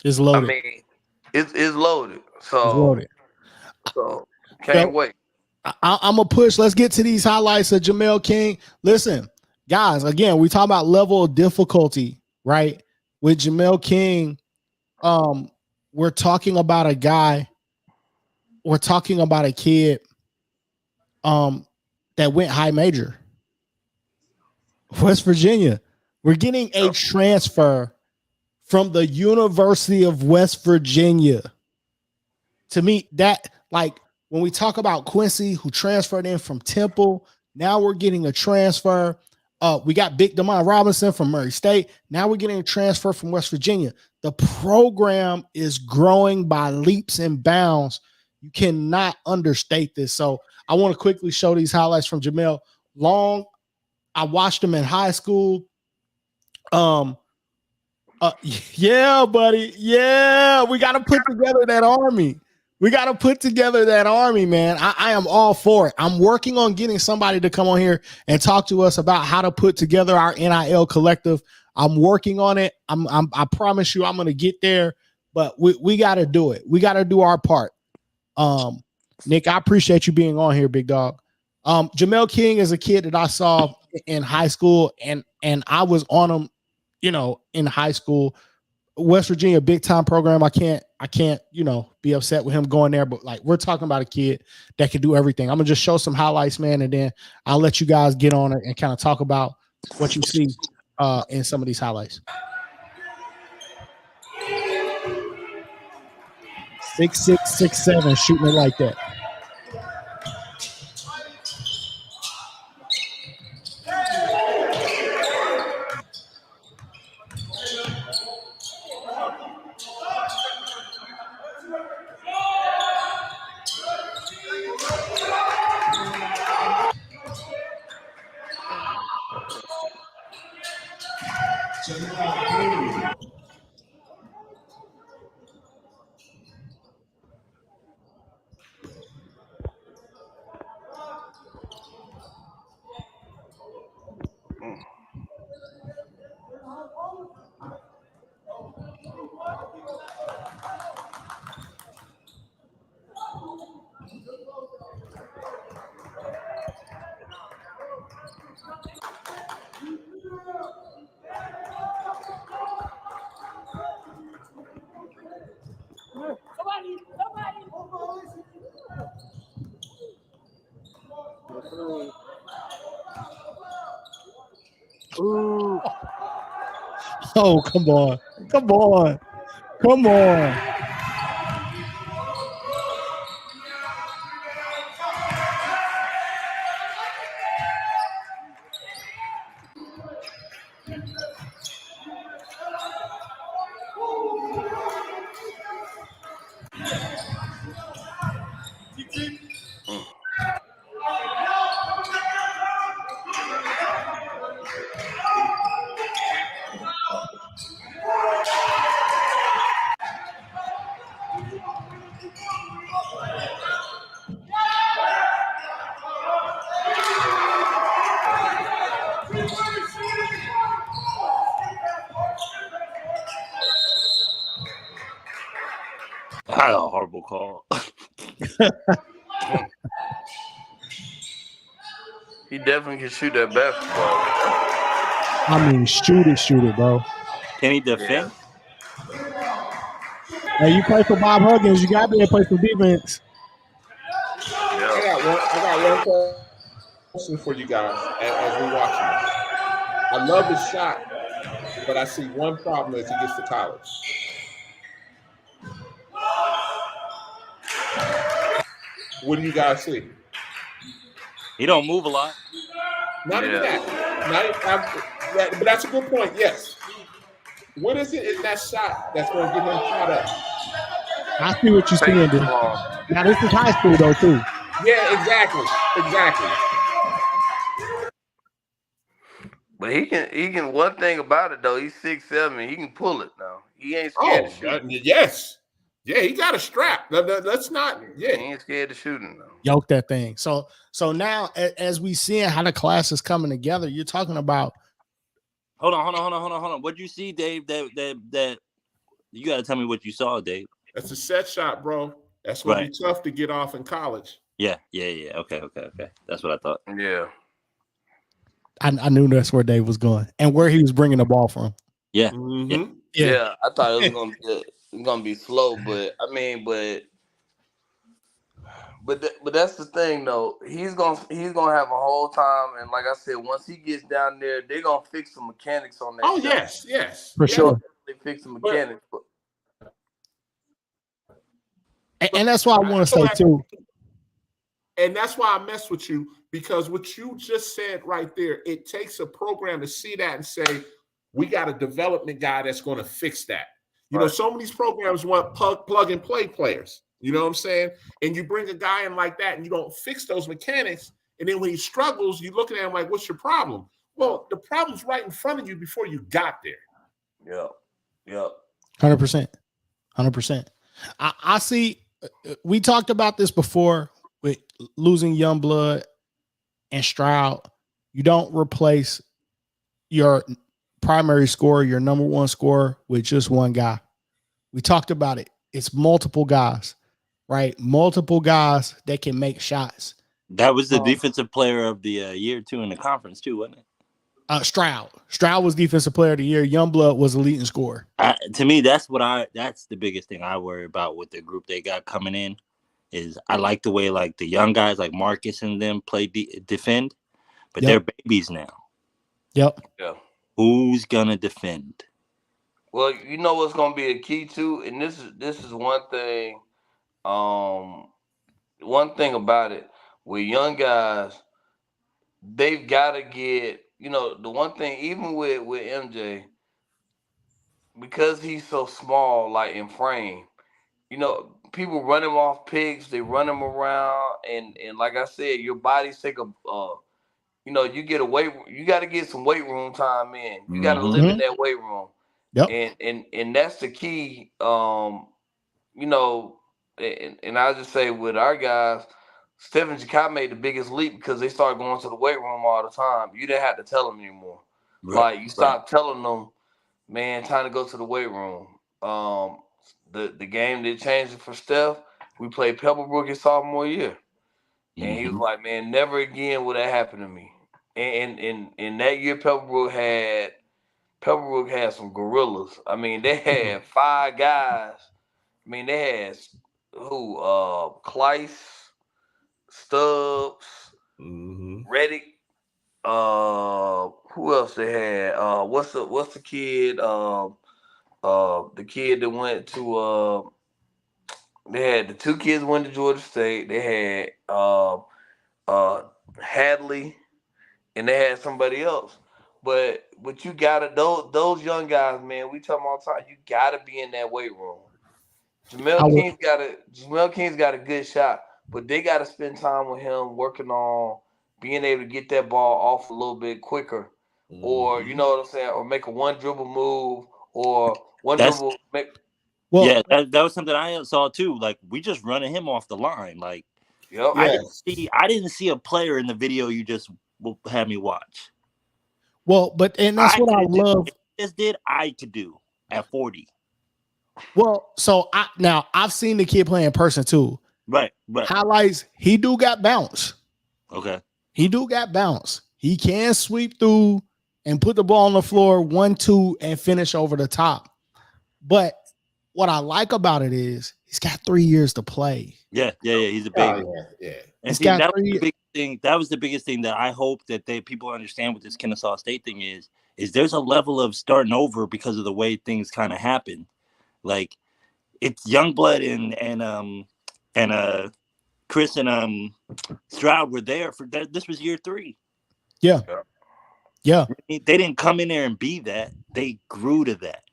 It's loaded. I mean, it's loaded. So it's loaded. So can't wait. I'm gonna push. Let's get to these highlights of Jamel King. Listen, guys. Again, we talk about level of difficulty, right? With Jamel King, we're talking about a guy. We're talking about a kid, that went high major. West Virginia. We're getting a transfer from the University of West Virginia. To me, that when we talk about Quincy, who transferred in from Temple, now we're getting a transfer. We got Big Damon Robinson from Murray State. Now we're getting a transfer from West Virginia. The program is growing by leaps and bounds. You cannot understate this. So I want to quickly show these highlights from Jamel Long. I watched him in high school. Yeah, buddy. Yeah, we got to put together that army. We got to put together that army, man. I am all for it. I'm working on getting somebody to come on here and talk to us about how to put together our NIL collective. I'm working on it. I promise you I'm going to get there, but we got to do it. We got to do our part. Nick, I appreciate you being on here, big dog. Jamel King is a kid that I saw in high school, and I was on him, in high school. West Virginia, big time program. I can't, be upset with him going there, but we're talking about a kid that can do everything. I'm gonna just show some highlights, man, and then I'll let you guys get on it and kind of talk about what you see in some of these highlights. 6'6", 6'7", shooting it like that. Ooh. Oh, come on. Come on. Come on. That's a horrible call. He definitely can shoot that basketball. I mean, shoot it, bro. Can he defend? Hey, you play for Bob Huggins, you got to be able to play some defense. I got one question for you guys as we're watching this. I love his shot, but I see one problem as he gets to college. What do you guys see? He don't move a lot. Not even that. But that's a good point. Yes. What is it in that shot that's going to get him caught up? I see what you're saying, dude. Now this is high school though, too. Yeah, exactly. But he can. One thing about it though, he's 6'7". He can pull it now. He ain't scared to shoot. Yes. Yeah, he got a strap. Let's not. Yeah, he ain't scared to shooting though. Yoke that thing. So now as we seeing how the class is coming together, you're talking about. Hold on. What'd you see, Dave? That you got to tell me what you saw, Dave. That's a set shot, bro. That's gonna be tough to get off in college. Yeah. Okay. That's what I thought. Yeah. I knew that's where Dave was going and where he was bringing the ball from. Yeah. Mm-hmm. Yeah. I thought it was gonna be slow, but I mean, but that's the thing though. He's gonna have a whole time, and like I said, once he gets down there, they're gonna fix the mechanics on that. Oh shot. yes, for sure. They fix the mechanics. And that's why I want to say too. And that's why I mess with you, because what you just said right there, it takes a program to see that and say, we got a development guy that's going to fix that. You know, some of these programs want plug and play players. You know what I'm saying? And you bring a guy in like that and you don't fix those mechanics. And then when he struggles, you're looking at him like, what's your problem? Well, the problem's right in front of you before you got there. Yeah. 100%. I see. We talked about this before with losing Youngblood and Stroud. You don't replace your primary scorer, your number one scorer, with just one guy. We talked about it. It's multiple guys, right? Multiple guys that can make shots. That was the defensive player of the year too in the conference too, wasn't it? Stroud was defensive player of the year. Youngblood was the leading scorer. To me, that's the biggest thing I worry about with the group they got coming in. Is I like the way like the young guys like Marcus and them play defend, but they're babies now. Yep. Yeah. Who's gonna defend? Well, you know what's gonna be a key too, and this is one thing. One thing about it with young guys, they've got to get. You know, the one thing even with MJ, because he's so small, like in frame, you know, people run him off picks, they run him around, and like I said, your body's take a, you know, you got to get some weight room time in. You got to live in that weight room. Yep. And that's the key. You know, and I'll just say with our guys, Stephen Jakai made the biggest leap because they started going to the weight room all the time. You didn't have to tell them anymore. Like you stopped telling them, man, time to go to the weight room. The game that changed it for Steph, we played Pebblebrook his sophomore year. And he was like, man, never again will that happen to me. And that year Pebblebrook had some gorillas. I mean, they had 5 guys. I mean, they had Kleiss, Stubbs, Reddick. Who else they had? What's the kid? The kid that went to they had the 2 kids went to Georgia State. They had Hadley, and they had somebody else. But you gotta those young guys, man. We tell them all the time. You gotta be in that weight room. Jamel King's got a good shot, but they gotta spend time with him working on being able to get that ball off a little bit quicker, or you know what I'm saying, or make a one dribble move, or one dribble make. Well, Yeah, that was something I saw too. Like we just running him off the line. Like Yep. I didn't see a player in the video you just had me watch. and that's what I love. Just did I could do at 40. Well, so I've seen the kid play in person too. Right. Highlights, he do got bounce. Okay. He do got bounce. He can sweep through and put the ball on the floor 1-2 and finish over the top. But what I like about it is he's got 3 years to play. Yeah. He's a baby. Yeah. And see, that was the big thing. That was the biggest thing that I hope that people understand with this Kennesaw State thing is there's a level of starting over because of the way things kind of happen. Like it's Youngblood and Chris and Stroud were there for that. This was year 3. Yeah. They didn't come in there and be that. They grew to that.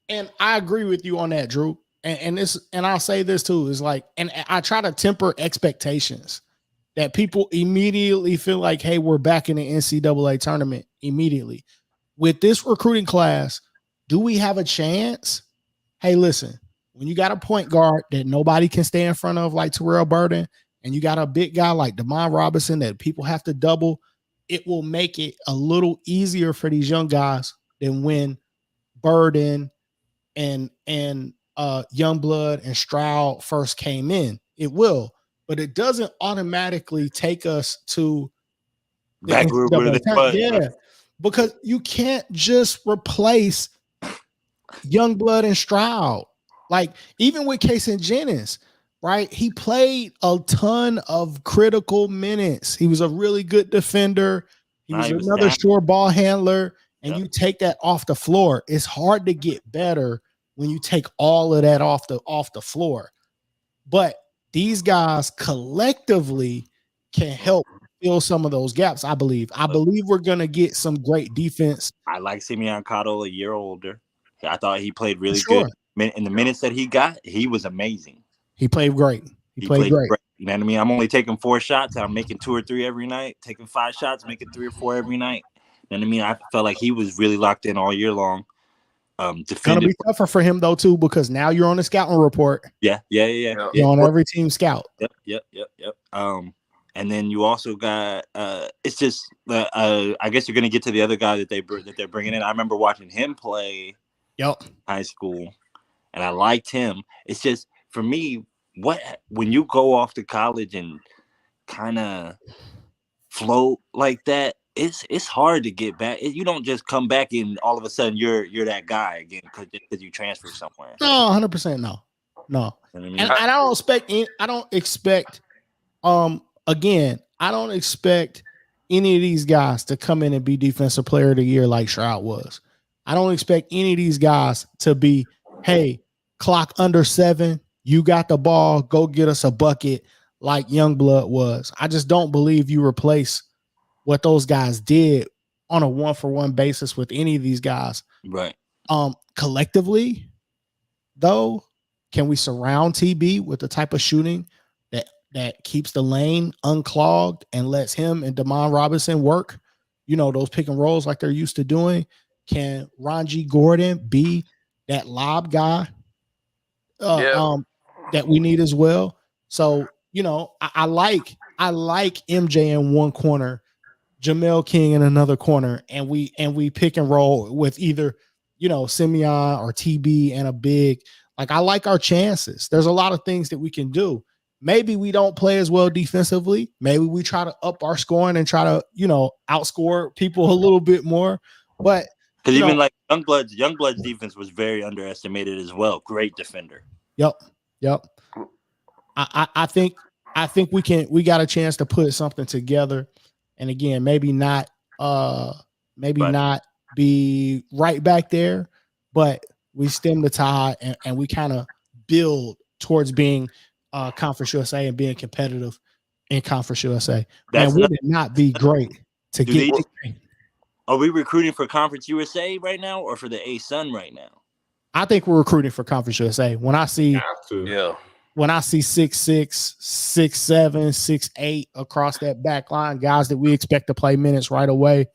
And I agree with you on that, Drew. And I'll say this too, is like, and I try to temper expectations that people immediately feel like, hey, we're back in the NCAA tournament immediately. With this recruiting class, do we have a chance? Hey, listen, when you got a point guard that nobody can stay in front of like Terrell Burden, and you got a big guy like Damon Robinson that people have to double, it will make it a little easier for these young guys than when Burden and Youngblood and Stroud first came in. It will, but it doesn't automatically take us to back where they was. Yeah, because you can't just replace Youngblood and Stroud. Like even with Casey Jennings, right? He played a ton of critical minutes. He was a really good defender. He was another sure ball handler. And you take that off the floor. It's hard to get better when you take all of that off the floor. But these guys collectively can help fill some of those gaps, I believe. I believe we're going to get some great defense. I like Simeon Cotto a year older. I thought he played really good. In the minutes that he got, he was amazing. He played great. He played great. You know what I mean? I'm only taking 4 shots. I'm making 2 or 3 every night. Taking 5 shots, making 3 or 4 every night. You know what I mean? I felt like he was really locked in all year long. It's gonna be tougher for him though too, because now you're on the scouting report. Yeah. You're on every team scout. Yep. And then you also got it's just I guess you're gonna get to the other guy that they're bringing in. I remember watching him play. High school, and I liked him. It's just for me, when you go off to college and kind of float like that, it's hard to get back. You don't just come back and all of a sudden you're that guy again because you transfer somewhere. No, 100% no. You know what I mean? And I don't expect any of these guys to come in and be defensive player of the year like Stroud was. I don't expect any of these guys to be, hey, clock under 7, you got the ball, go get us a bucket like Youngblood was. I just don't believe you replace what those guys did on a 1-for-1 basis with any of these guys. Right. Collectively, though, can we surround TB with the type of shooting that keeps the lane unclogged and lets him and Damon Robinson work, those pick and rolls like they're used to doing? Can Ron-G Gordon be that lob guy that we need as well? So, I like MJ in one corner, Jamel King in another corner, and we pick and roll with either, Simeon or TB and a big. Like, I like our chances. There's a lot of things that we can do. Maybe we don't play as well defensively. Maybe we try to up our scoring and try to, outscore people a little bit more. But because even like Youngblood's defense was very underestimated as well. Great defender. Yep. I think we got a chance to put something together. And again, maybe not be right back there, but we stem the tide and we kind of build towards being Conference USA and being competitive in Conference USA. And would it not be great to get? Are we recruiting for Conference USA right now or for the A-Sun right now? I think we're recruiting for Conference USA. When I see 6'6", 6'7", 6'8" across that back line, guys that we expect to play minutes right away.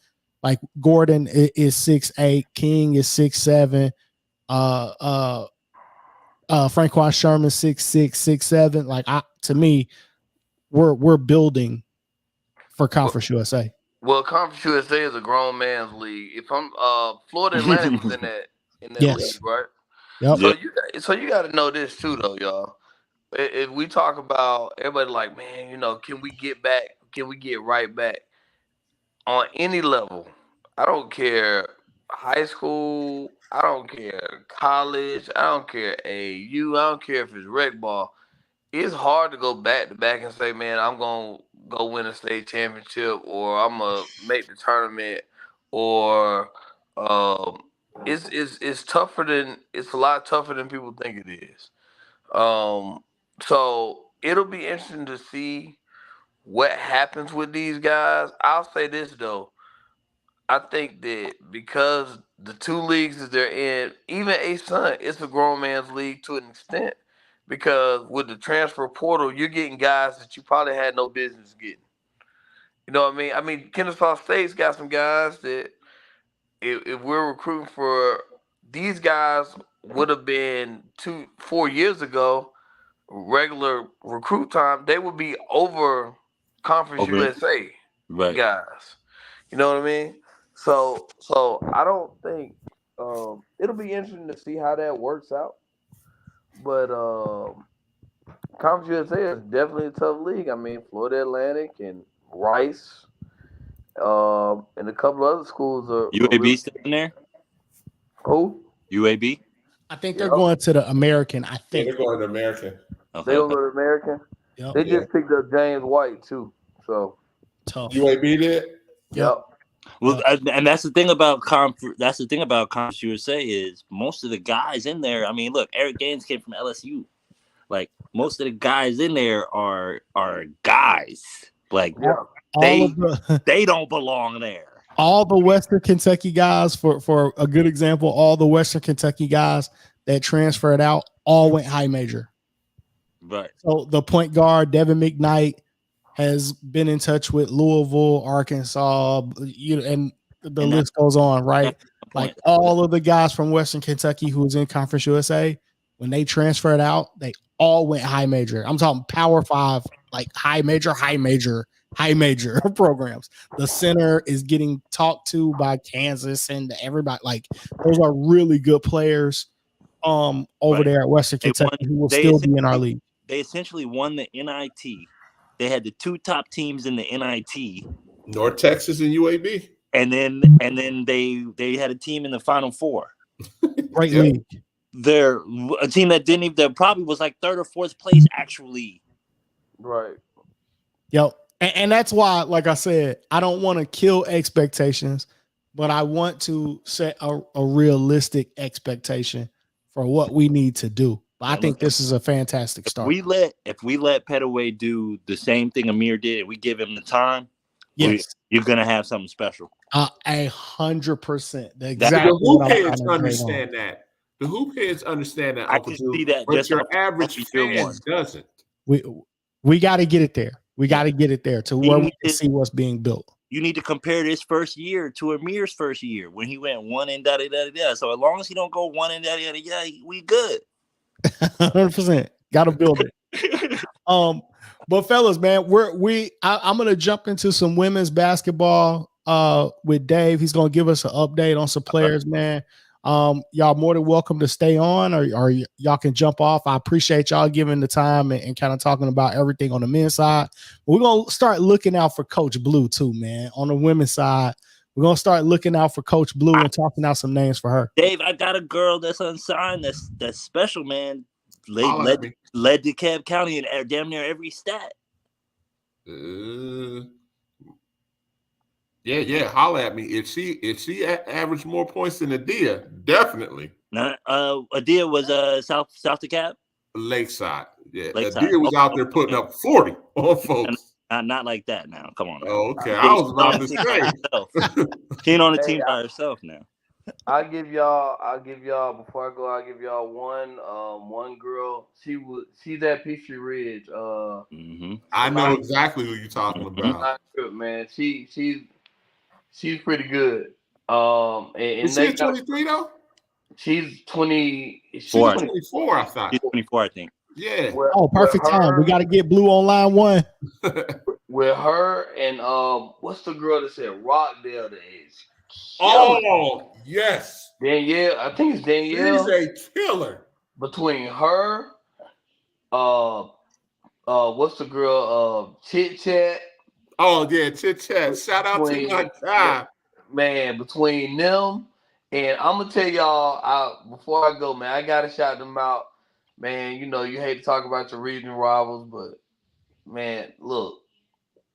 Like Gordon is 6'8", King is 6'7", Francois Sherman 6'6", 6'7". Like to me, we're building for Conference USA. Well, Conference USA is a grown man's league. If I'm Florida Atlantic was in that Yes. league, right? Yep. So you got to know this too, though, y'all. If we talk about everybody, like, man, can we get back? Can we get right back on any level? I don't care, high school. I don't care college. I don't care AU. I don't care if it's rec ball. It's hard to go back to back and say, man, I'm gonna go win a state championship, or I'm gonna make the tournament, or it's tougher than it's a lot tougher than people think it is. So it'll be interesting to see what happens with these guys. I'll say this though. I think that because the two leagues that they're in, even A-Sun, it's a grown man's league to an extent. Because with the transfer portal, you're getting guys that you probably had no business getting. You know what I mean? I mean, Kennesaw State's got some guys that if we're recruiting for, these guys would have been 4 years ago, regular recruit time, they would be over Conference USA guys. You know what I mean? So I don't think it'll be interesting to see how that works out. But Conference USA is definitely a tough league. I mean, Florida Atlantic and Rice, and a couple other schools are UAB really still in there? Who? UAB? I think they're going to the American. I think they're going to American. They don't go to American. Yep. They just picked up James White too. So tough. UAB did. Yep. Well, and that's the thing about Conference USA is most of the guys in there. I mean, look, Eric Gaines came from LSU. Like most of the guys in there are guys. Like they don't belong there. All the Western Kentucky guys, for a good example, all the Western Kentucky guys that transferred out all went high major. Right. So the point guard, Devin McKnight, has been in touch with Louisville, Arkansas, and the list goes on, right? Like all of the guys from Western Kentucky who was in Conference USA, when they transferred out, they all went high major. I'm talking Power 5, like high major programs. The center is getting talked to by Kansas and everybody. Like those are really good players over there at Western Kentucky who will still be in our league. They essentially won the NIT. They had the two top teams in the NIT, North Texas and UAB, and then they had a team in the Final Four. Great league. They're a team that probably was like third or fourth place actually. Right. Yep. And that's why, like I said, I don't want to kill expectations, but I want to set a realistic expectation for what we need to do. But I think this is a fantastic start. If we let Petaway do the same thing Amir did, we give him the time. Yes, you're gonna have something special. 100%. The hoop heads understand that. The hoop heads understand that. I can see that, but your average fan doesn't. We got to get it there. We got to get it there to where we can see what's being built. You need to compare this first year to Amir's first year when he went one and da da da da. So as long as he don't go one and da da da, we good. 100%. Got to build it. But fellas, man, I'm gonna jump into some women's basketball with Dave. He's gonna give us an update on some players, man. Y'all more than welcome to stay on, or y'all can jump off. I appreciate y'all giving the time and kind of talking about everything on the men's side. But we're gonna start looking out for Coach Blue too, man. On the women's side, we're gonna start looking out for Coach Blue and talking out some names for her. Dave, I got a girl that's unsigned. That's special, man. Led DeKalb County in damn near every stat. Yeah, holla at me. If she averaged more points than Adia, definitely. Adia was South DeKalb? Lakeside. Yeah, Lakeside. Adia was out there putting up 40 on folks. Not like that now. Come on. Now. Oh, okay. I was about to say. She ain't on the team by herself now. I'll give y'all before I go, I'll give y'all one girl. She's at Peachtree Ridge. I know exactly who you're talking about. Man, she's pretty good. Is she 23 though? She's 20. She's 24, I thought. She's 24, I think. Yeah. Perfect time. We got to get Blue on line 1. With her and what's the girl that said Rockdale that is? Oh, yes. Danielle, I think it's Danielle. She's a killer. Between her, what's the girl? Chit Chat. Oh yeah, Chit Chat. Shout out to my guy. Man, between them and I'm gonna tell y'all before I go, man, I gotta shout them out. Man, you know you hate to talk about your regional rivals, but man, look,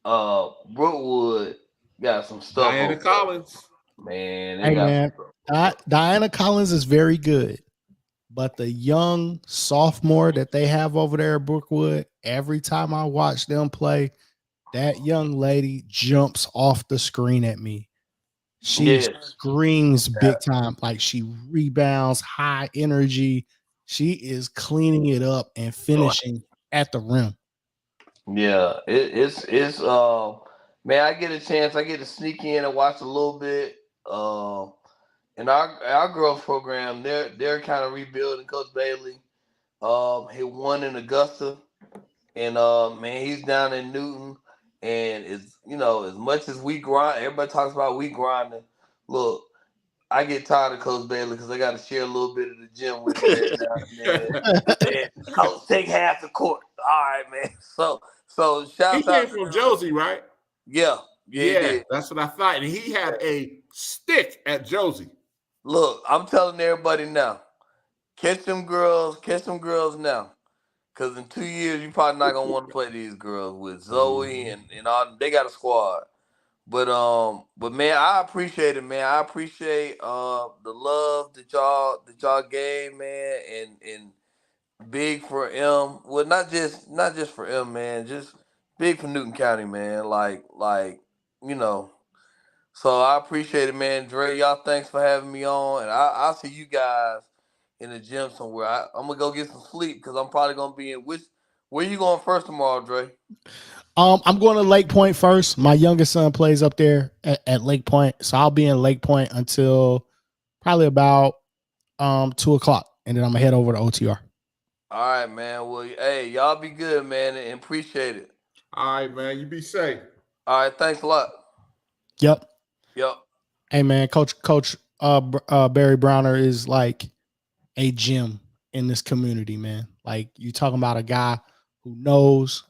Brookwood got some stuff. Diana Collins. Man, Hey man, Diana Collins is very good, but the young sophomore that they have over there at Brookwood, every time I watch them play, that young lady jumps off the screen at me. She screams big time, like she rebounds, high energy. She is cleaning it up and finishing at the rim. Yeah, it's man, I get a chance. I get to sneak in and watch a little bit. In our girls program, they're kind of rebuilding. Coach Bailey, he won in Augusta, and man, he's down in Newton. And it's as much as we grind, everybody talks about we grinding. Look, I get tired of Coach Bailey because I got to share a little bit of the gym with him every now and then. Coach, take half the court. All right, man. So shout out. He came from Josie, right? Yeah, that's what I thought. And he had a stick at Josie. Look, I'm telling everybody now, catch them girls now. Because in 2 years, you're probably not going to want to play these girls with Zoe and all. They got a squad. But man, I appreciate it, man. I appreciate the love that y'all gave, man, and big for M. Well, not just for M, man. Just big for Newton County, man. Like you know. So I appreciate it, man. Dre, y'all, thanks for having me on, and I'll see you guys in the gym somewhere. I'm gonna go get some sleep because I'm probably gonna be in where you going first tomorrow, Dre? I'm going to Lake Point first. My youngest son plays up there at Lake Point, so I'll be in Lake Point until probably about 2:00, and then I'm gonna head over to OTR. All right, man. Well, hey, y'all be good, man, and appreciate it. All right, man. You be safe. All right, thanks a lot. Yep. Yep. Hey, man, Coach Barry Browner is like a gem in this community, man. Like you talking about a guy who knows,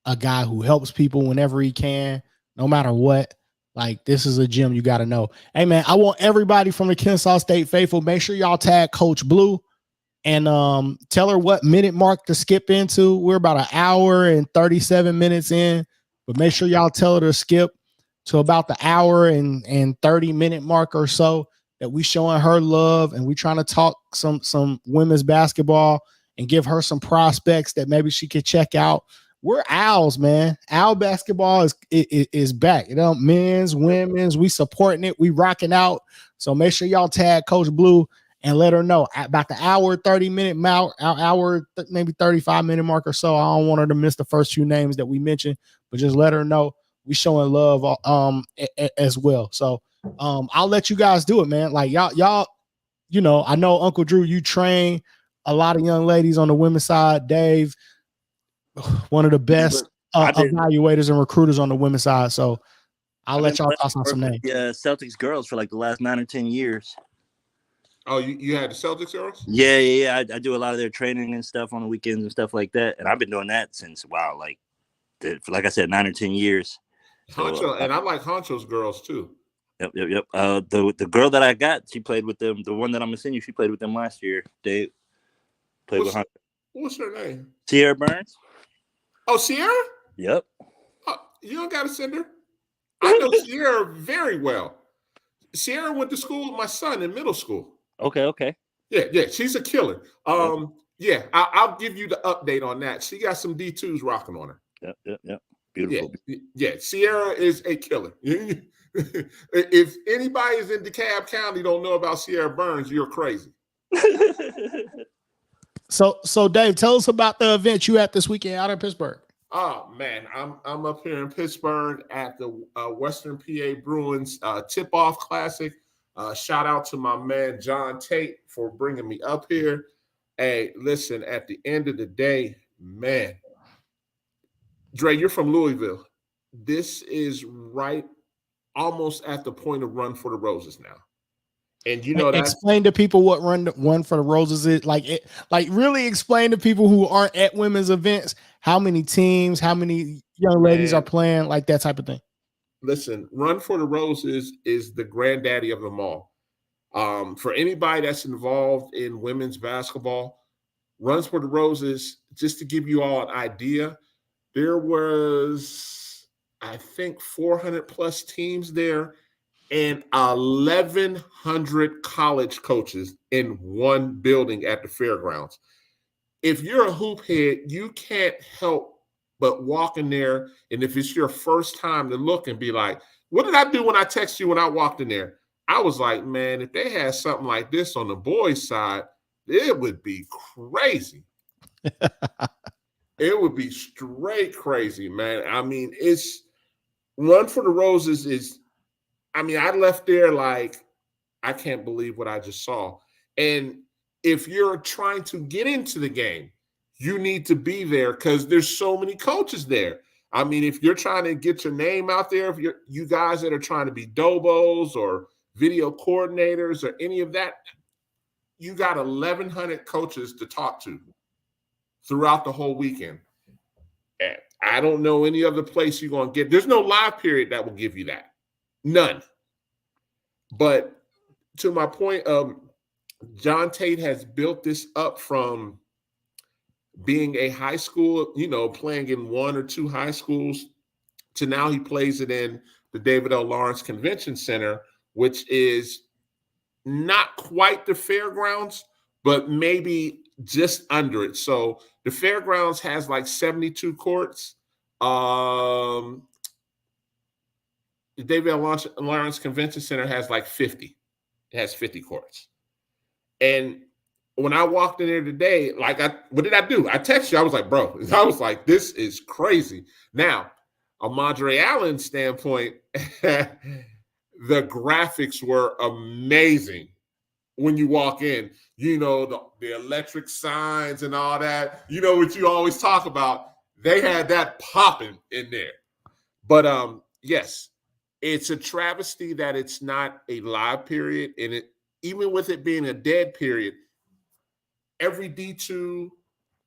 a guy who helps people whenever he can, no matter what. Like this is a gem you got to know. Hey, man, I want everybody from the Kennesaw State faithful, make sure y'all tag Coach Blue and tell her what minute mark to skip into. We're about 1 hour and 37 minutes in, but make sure y'all tell her to skip to about the 1 hour and 30-minute mark or so, that we showing her love and we trying to talk some women's basketball and give her some prospects that maybe she could check out. We're Owls, man. Owl basketball is back. Men's, women's, we supporting it. We rocking out. So make sure y'all tag Coach Blue and let her know about the 1 hour, 30-minute maybe 35-minute mark or so. I don't want her to miss the first few names that we mentioned, but just let her know we showing love as well. So I'll let you guys do it, man. Like y'all, I know Uncle Drew, you train a lot of young ladies on the women's side. Dave, one of the best evaluators and recruiters on the women's side. So I'll let y'all toss on some names. Yeah, Celtics girls for like the last 9 or 10 years. Oh, you had the Celtics girls? Yeah. I do a lot of their training and stuff on the weekends and stuff like that. And I've been doing that since, like I said, 9 or 10 years. Honcho, and I like Honcho's girls too. Yep. The girl that I got, she played with them. The one that I'm gonna send you, she played with them last year. They played with Honcho. What's her name? Sierra Burns. Oh, Sierra? Yep. Oh, you don't gotta send her. I know Sierra very well. Sierra went to school with my son in middle school. Okay. Yeah, she's a killer. Yeah, I'll give you the update on that. She got some D2s rocking on her. Yep. Beautiful. Yeah, Sierra is a killer. If anybody is in DeKalb County don't know about Sierra Burns, you're crazy. So Dave, tell us about the event you at this weekend out in Pittsburgh. Oh man, I'm up here in Pittsburgh at the Western PA Bruins Tip-Off Classic. Shout out to my man John Tate for bringing me up here. Hey, listen, at the end of the day, man, Dre, you're from Louisville. This is right almost at the point of Run for the Roses now. And you know that's explain to people what Run for the Roses is. Like really explain to people who aren't at women's events how many teams, how many young ladies are playing, like that type of thing. Listen, Run for the Roses is the granddaddy of them all. For anybody that's involved in women's basketball, Runs for the Roses, just to give you all an idea, there was, I think, 400 plus teams there and 1,100 college coaches in one building at the fairgrounds. If you're a hoop head, you can't help but walk in there. And if it's your first time to look and be like, what did I do when I texted you when I walked in there? I was like, man, if they had something like this on the boys' side, it would be crazy. It would be straight crazy, man. I mean, it's Run for the Roses is, I mean, I left there like, I can't believe what I just saw. And if you're trying to get into the game, you need to be there because there's so many coaches there. I mean, if you're trying to get your name out there, if you guys that are trying to be dobos or video coordinators or any of that, you got 1,100 coaches to talk to throughout the whole weekend. And I don't know any other place you're going to get. There's no live period that will give you that. None. But to my point, John Tate has built this up from being a high school, playing in one or two high schools, to now he plays it in the David L. Lawrence Convention Center, which is not quite the fairgrounds, but maybe just under it. So the fairgrounds has like 72 courts. The David L. Lawrence Convention Center has like 50. It has 50 courts. And when I walked in there today, what did I do? I texted you. I was like, bro, this is crazy. Now, on Madre Allen's standpoint, the graphics were amazing when you walk in. The electric signs and all that. You know what you always talk about. They had that popping in there. But yes, it's a travesty that it's not a live period. And even with it being a dead period, every D2,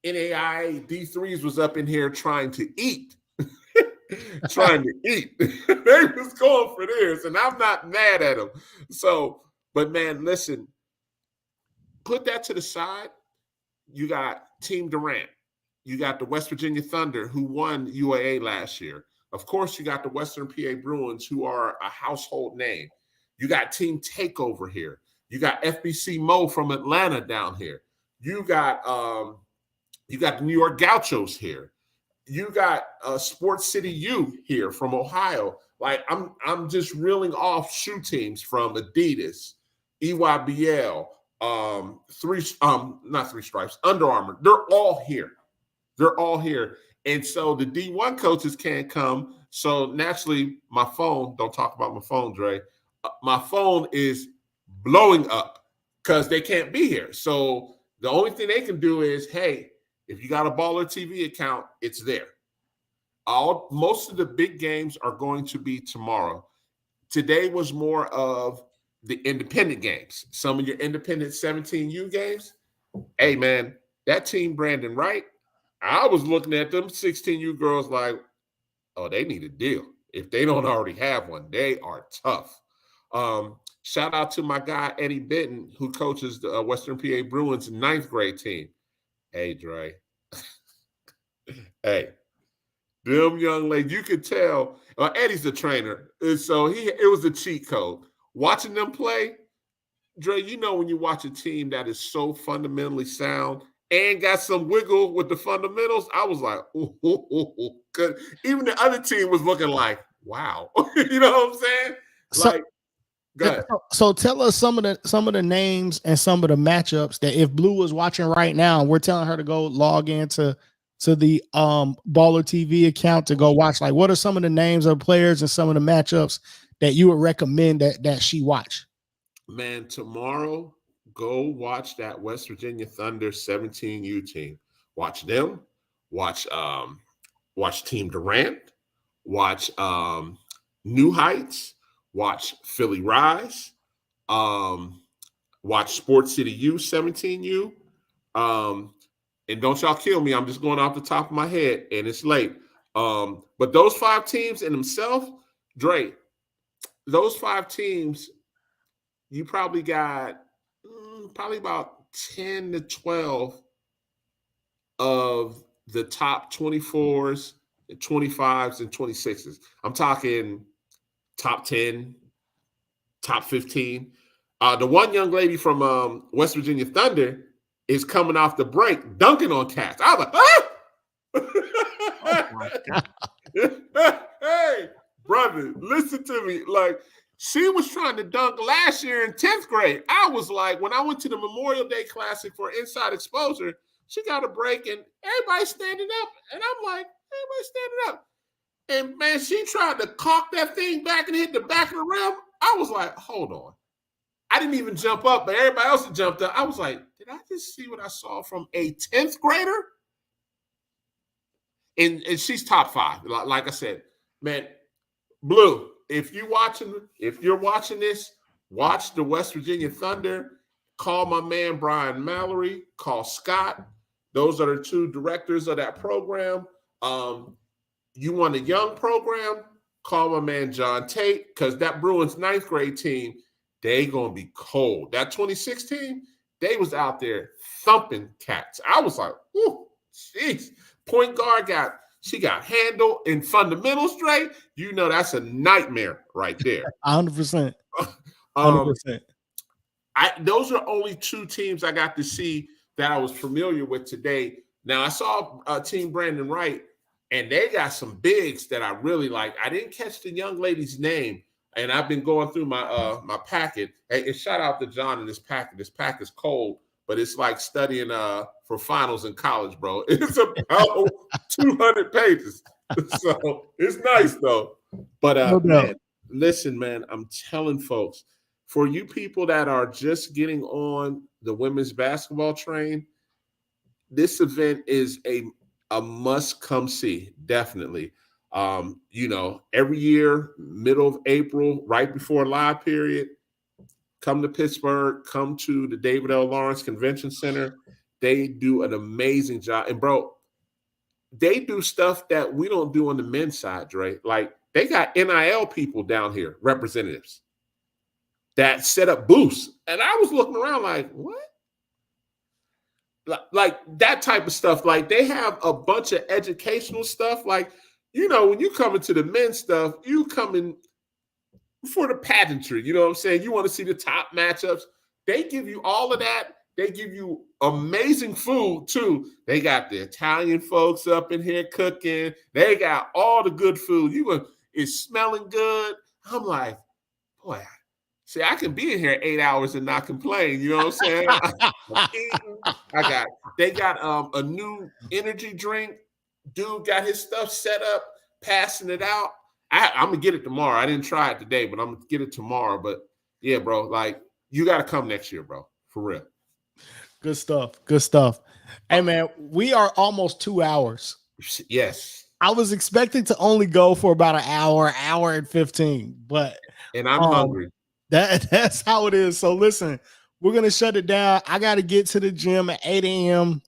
NAI, D3s was up in here trying to eat. Trying to eat. They was going for this, and I'm not mad at them. So, but man, listen, put that to the side. You got Team Durant. You got the West Virginia Thunder, who won UAA last year. Of course, you got the Western PA Bruins, who are a household name. You got Team Takeover here. You got FBC Mo from Atlanta down here. You got the New York Gauchos here. You got Sports City U here from Ohio. Like I'm just reeling off shoe teams from Adidas, EYBL, not Three Stripes, Under Armour. They're all here. They're all here. And so the D1 coaches can't come. So naturally, my phone, don't talk about my phone, Dre. My phone is blowing up because they can't be here. So the only thing they can do is, hey, if you got a Baller TV account, it's there. Most of the big games are going to be tomorrow. Today was more of the independent games. Some of your independent 17U games. Hey, man, that team Brandon Wright, I was looking at them 16U girls like, oh, they need a deal. If they don't already have one, they are tough. Shout out to my guy, Eddie Benton, who coaches the Western PA Bruins 9th grade team. Hey, Dre. Hey, them young ladies, you could tell. Eddie's the trainer. And so it was a cheat code. Watching them play, Dre, when you watch a team that is so fundamentally sound and got some wiggle with the fundamentals, I was like, ooh. Because even the other team was looking like, wow. You know what I'm saying? Like, go ahead. So tell us some of the names and some of the matchups that if Blue was watching right now, we're telling her to go log into the Baller TV account to go watch. Like, what are some of the names of players and some of the matchups that you would recommend that she watch? Man, tomorrow go watch that West Virginia Thunder 17U team. Watch them. Watch Team Durant. Watch New Heights. Watch Philly Rise. Watch Sports City U 17U. And don't y'all kill me. I'm just going off the top of my head, and it's late. But those 5 teams in themselves, Dre, those 5 teams, you probably got probably about 10 to 12 of the top 24s, 25s, and 26s. I'm talking top 10, top 15. The one young lady from West Virginia Thunder is coming off the break, dunking on cats. I was like, ah! Oh my God. Hey, brother, listen to me. Like, she was trying to dunk last year in 10th grade. I was like, when I went to the Memorial Day Classic for Inside Exposure, she got a break and everybody's standing up. And I'm like, everybody's standing up. And man, she tried to cock that thing back and hit the back of the rim. I was like, hold on. I didn't even jump up, but everybody else had jumped up. I was like, did I just see what I saw from a 10th grader? And she's top 5. Like I said, man, Blue, if you're watching this, watch the West Virginia Thunder. Call my man Brian Mallory. Call Scott. Those are the 2 directors of that program. You want a young program? Call my man John Tate, because that Bruins 9th grade team, they gonna be cold. That 2016, they was out there thumping cats. I was like, ooh, jeez. Point guard got handle and fundamentals straight. You know that's a nightmare right there. 100%. 100%. Those are only 2 teams I got to see that I was familiar with today. Now I saw Team Brandon Wright, and they got some bigs that I really like. I didn't catch the young lady's name, and I've been going through my packet. Hey, and shout out to John in this packet. This pack is cold, but it's like studying for finals in college, bro. It's about 200 pages. So it's nice though. But man, listen, man, I'm telling folks, for you people that are just getting on the women's basketball train, this event is a must come see, definitely. Every year, middle of April, right before live period, come to Pittsburgh, come to the David L. Lawrence Convention Center. They do an amazing job. And bro, they do stuff that we don't do on the men's side, Dre. Like, they got NIL people down here, representatives, that set up booths. And I was looking around like, what? Like that type of stuff. Like, they have a bunch of educational stuff. Like, when you come into the men's stuff, you come in for the pageantry. You know what I'm saying? You want to see the top matchups. They give you all of that. They give you amazing food, too. They got the Italian folks up in here cooking. They got all the good food. It's smelling good. I'm like, boy, see, I can be in here 8 hours and not complain. You know what I'm saying? I'm eating. They got a new energy drink. Dude got his stuff set up, passing it out. I'm going to get it tomorrow. I didn't try it today, but I'm going to get it tomorrow. But, yeah, bro, like, you got to come next year, bro, for real. Good stuff. Good stuff. Hey, man, we are almost 2 hours. Yes. I was expecting to only go for about an hour and 15, but. And I'm hungry. That's how it is. So, listen, we're going to shut it down. I got to get to the gym at 8 a.m.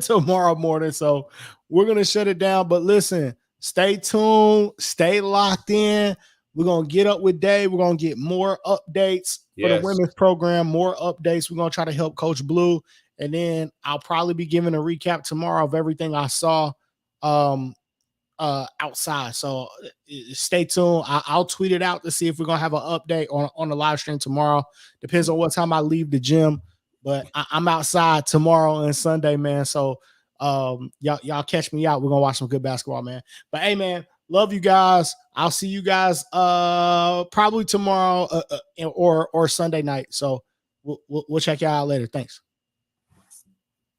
Tomorrow morning. So, we're going to shut it down. But listen, stay tuned. Stay locked in. We're going to get up with Dave. We're going to get more updates for the women's program, more updates. We're going to try to help Coach Blue. And then I'll probably be giving a recap tomorrow of everything I saw outside. So stay tuned. I'll tweet it out to see if we're going to have an update on the live stream tomorrow. Depends on what time I leave the gym. But I'm outside tomorrow and Sunday, man. So y'all catch me out. We're going to watch some good basketball, man. But, hey, man, love you guys. I'll see you guys probably tomorrow or Sunday night. So we'll check you out later. Thanks.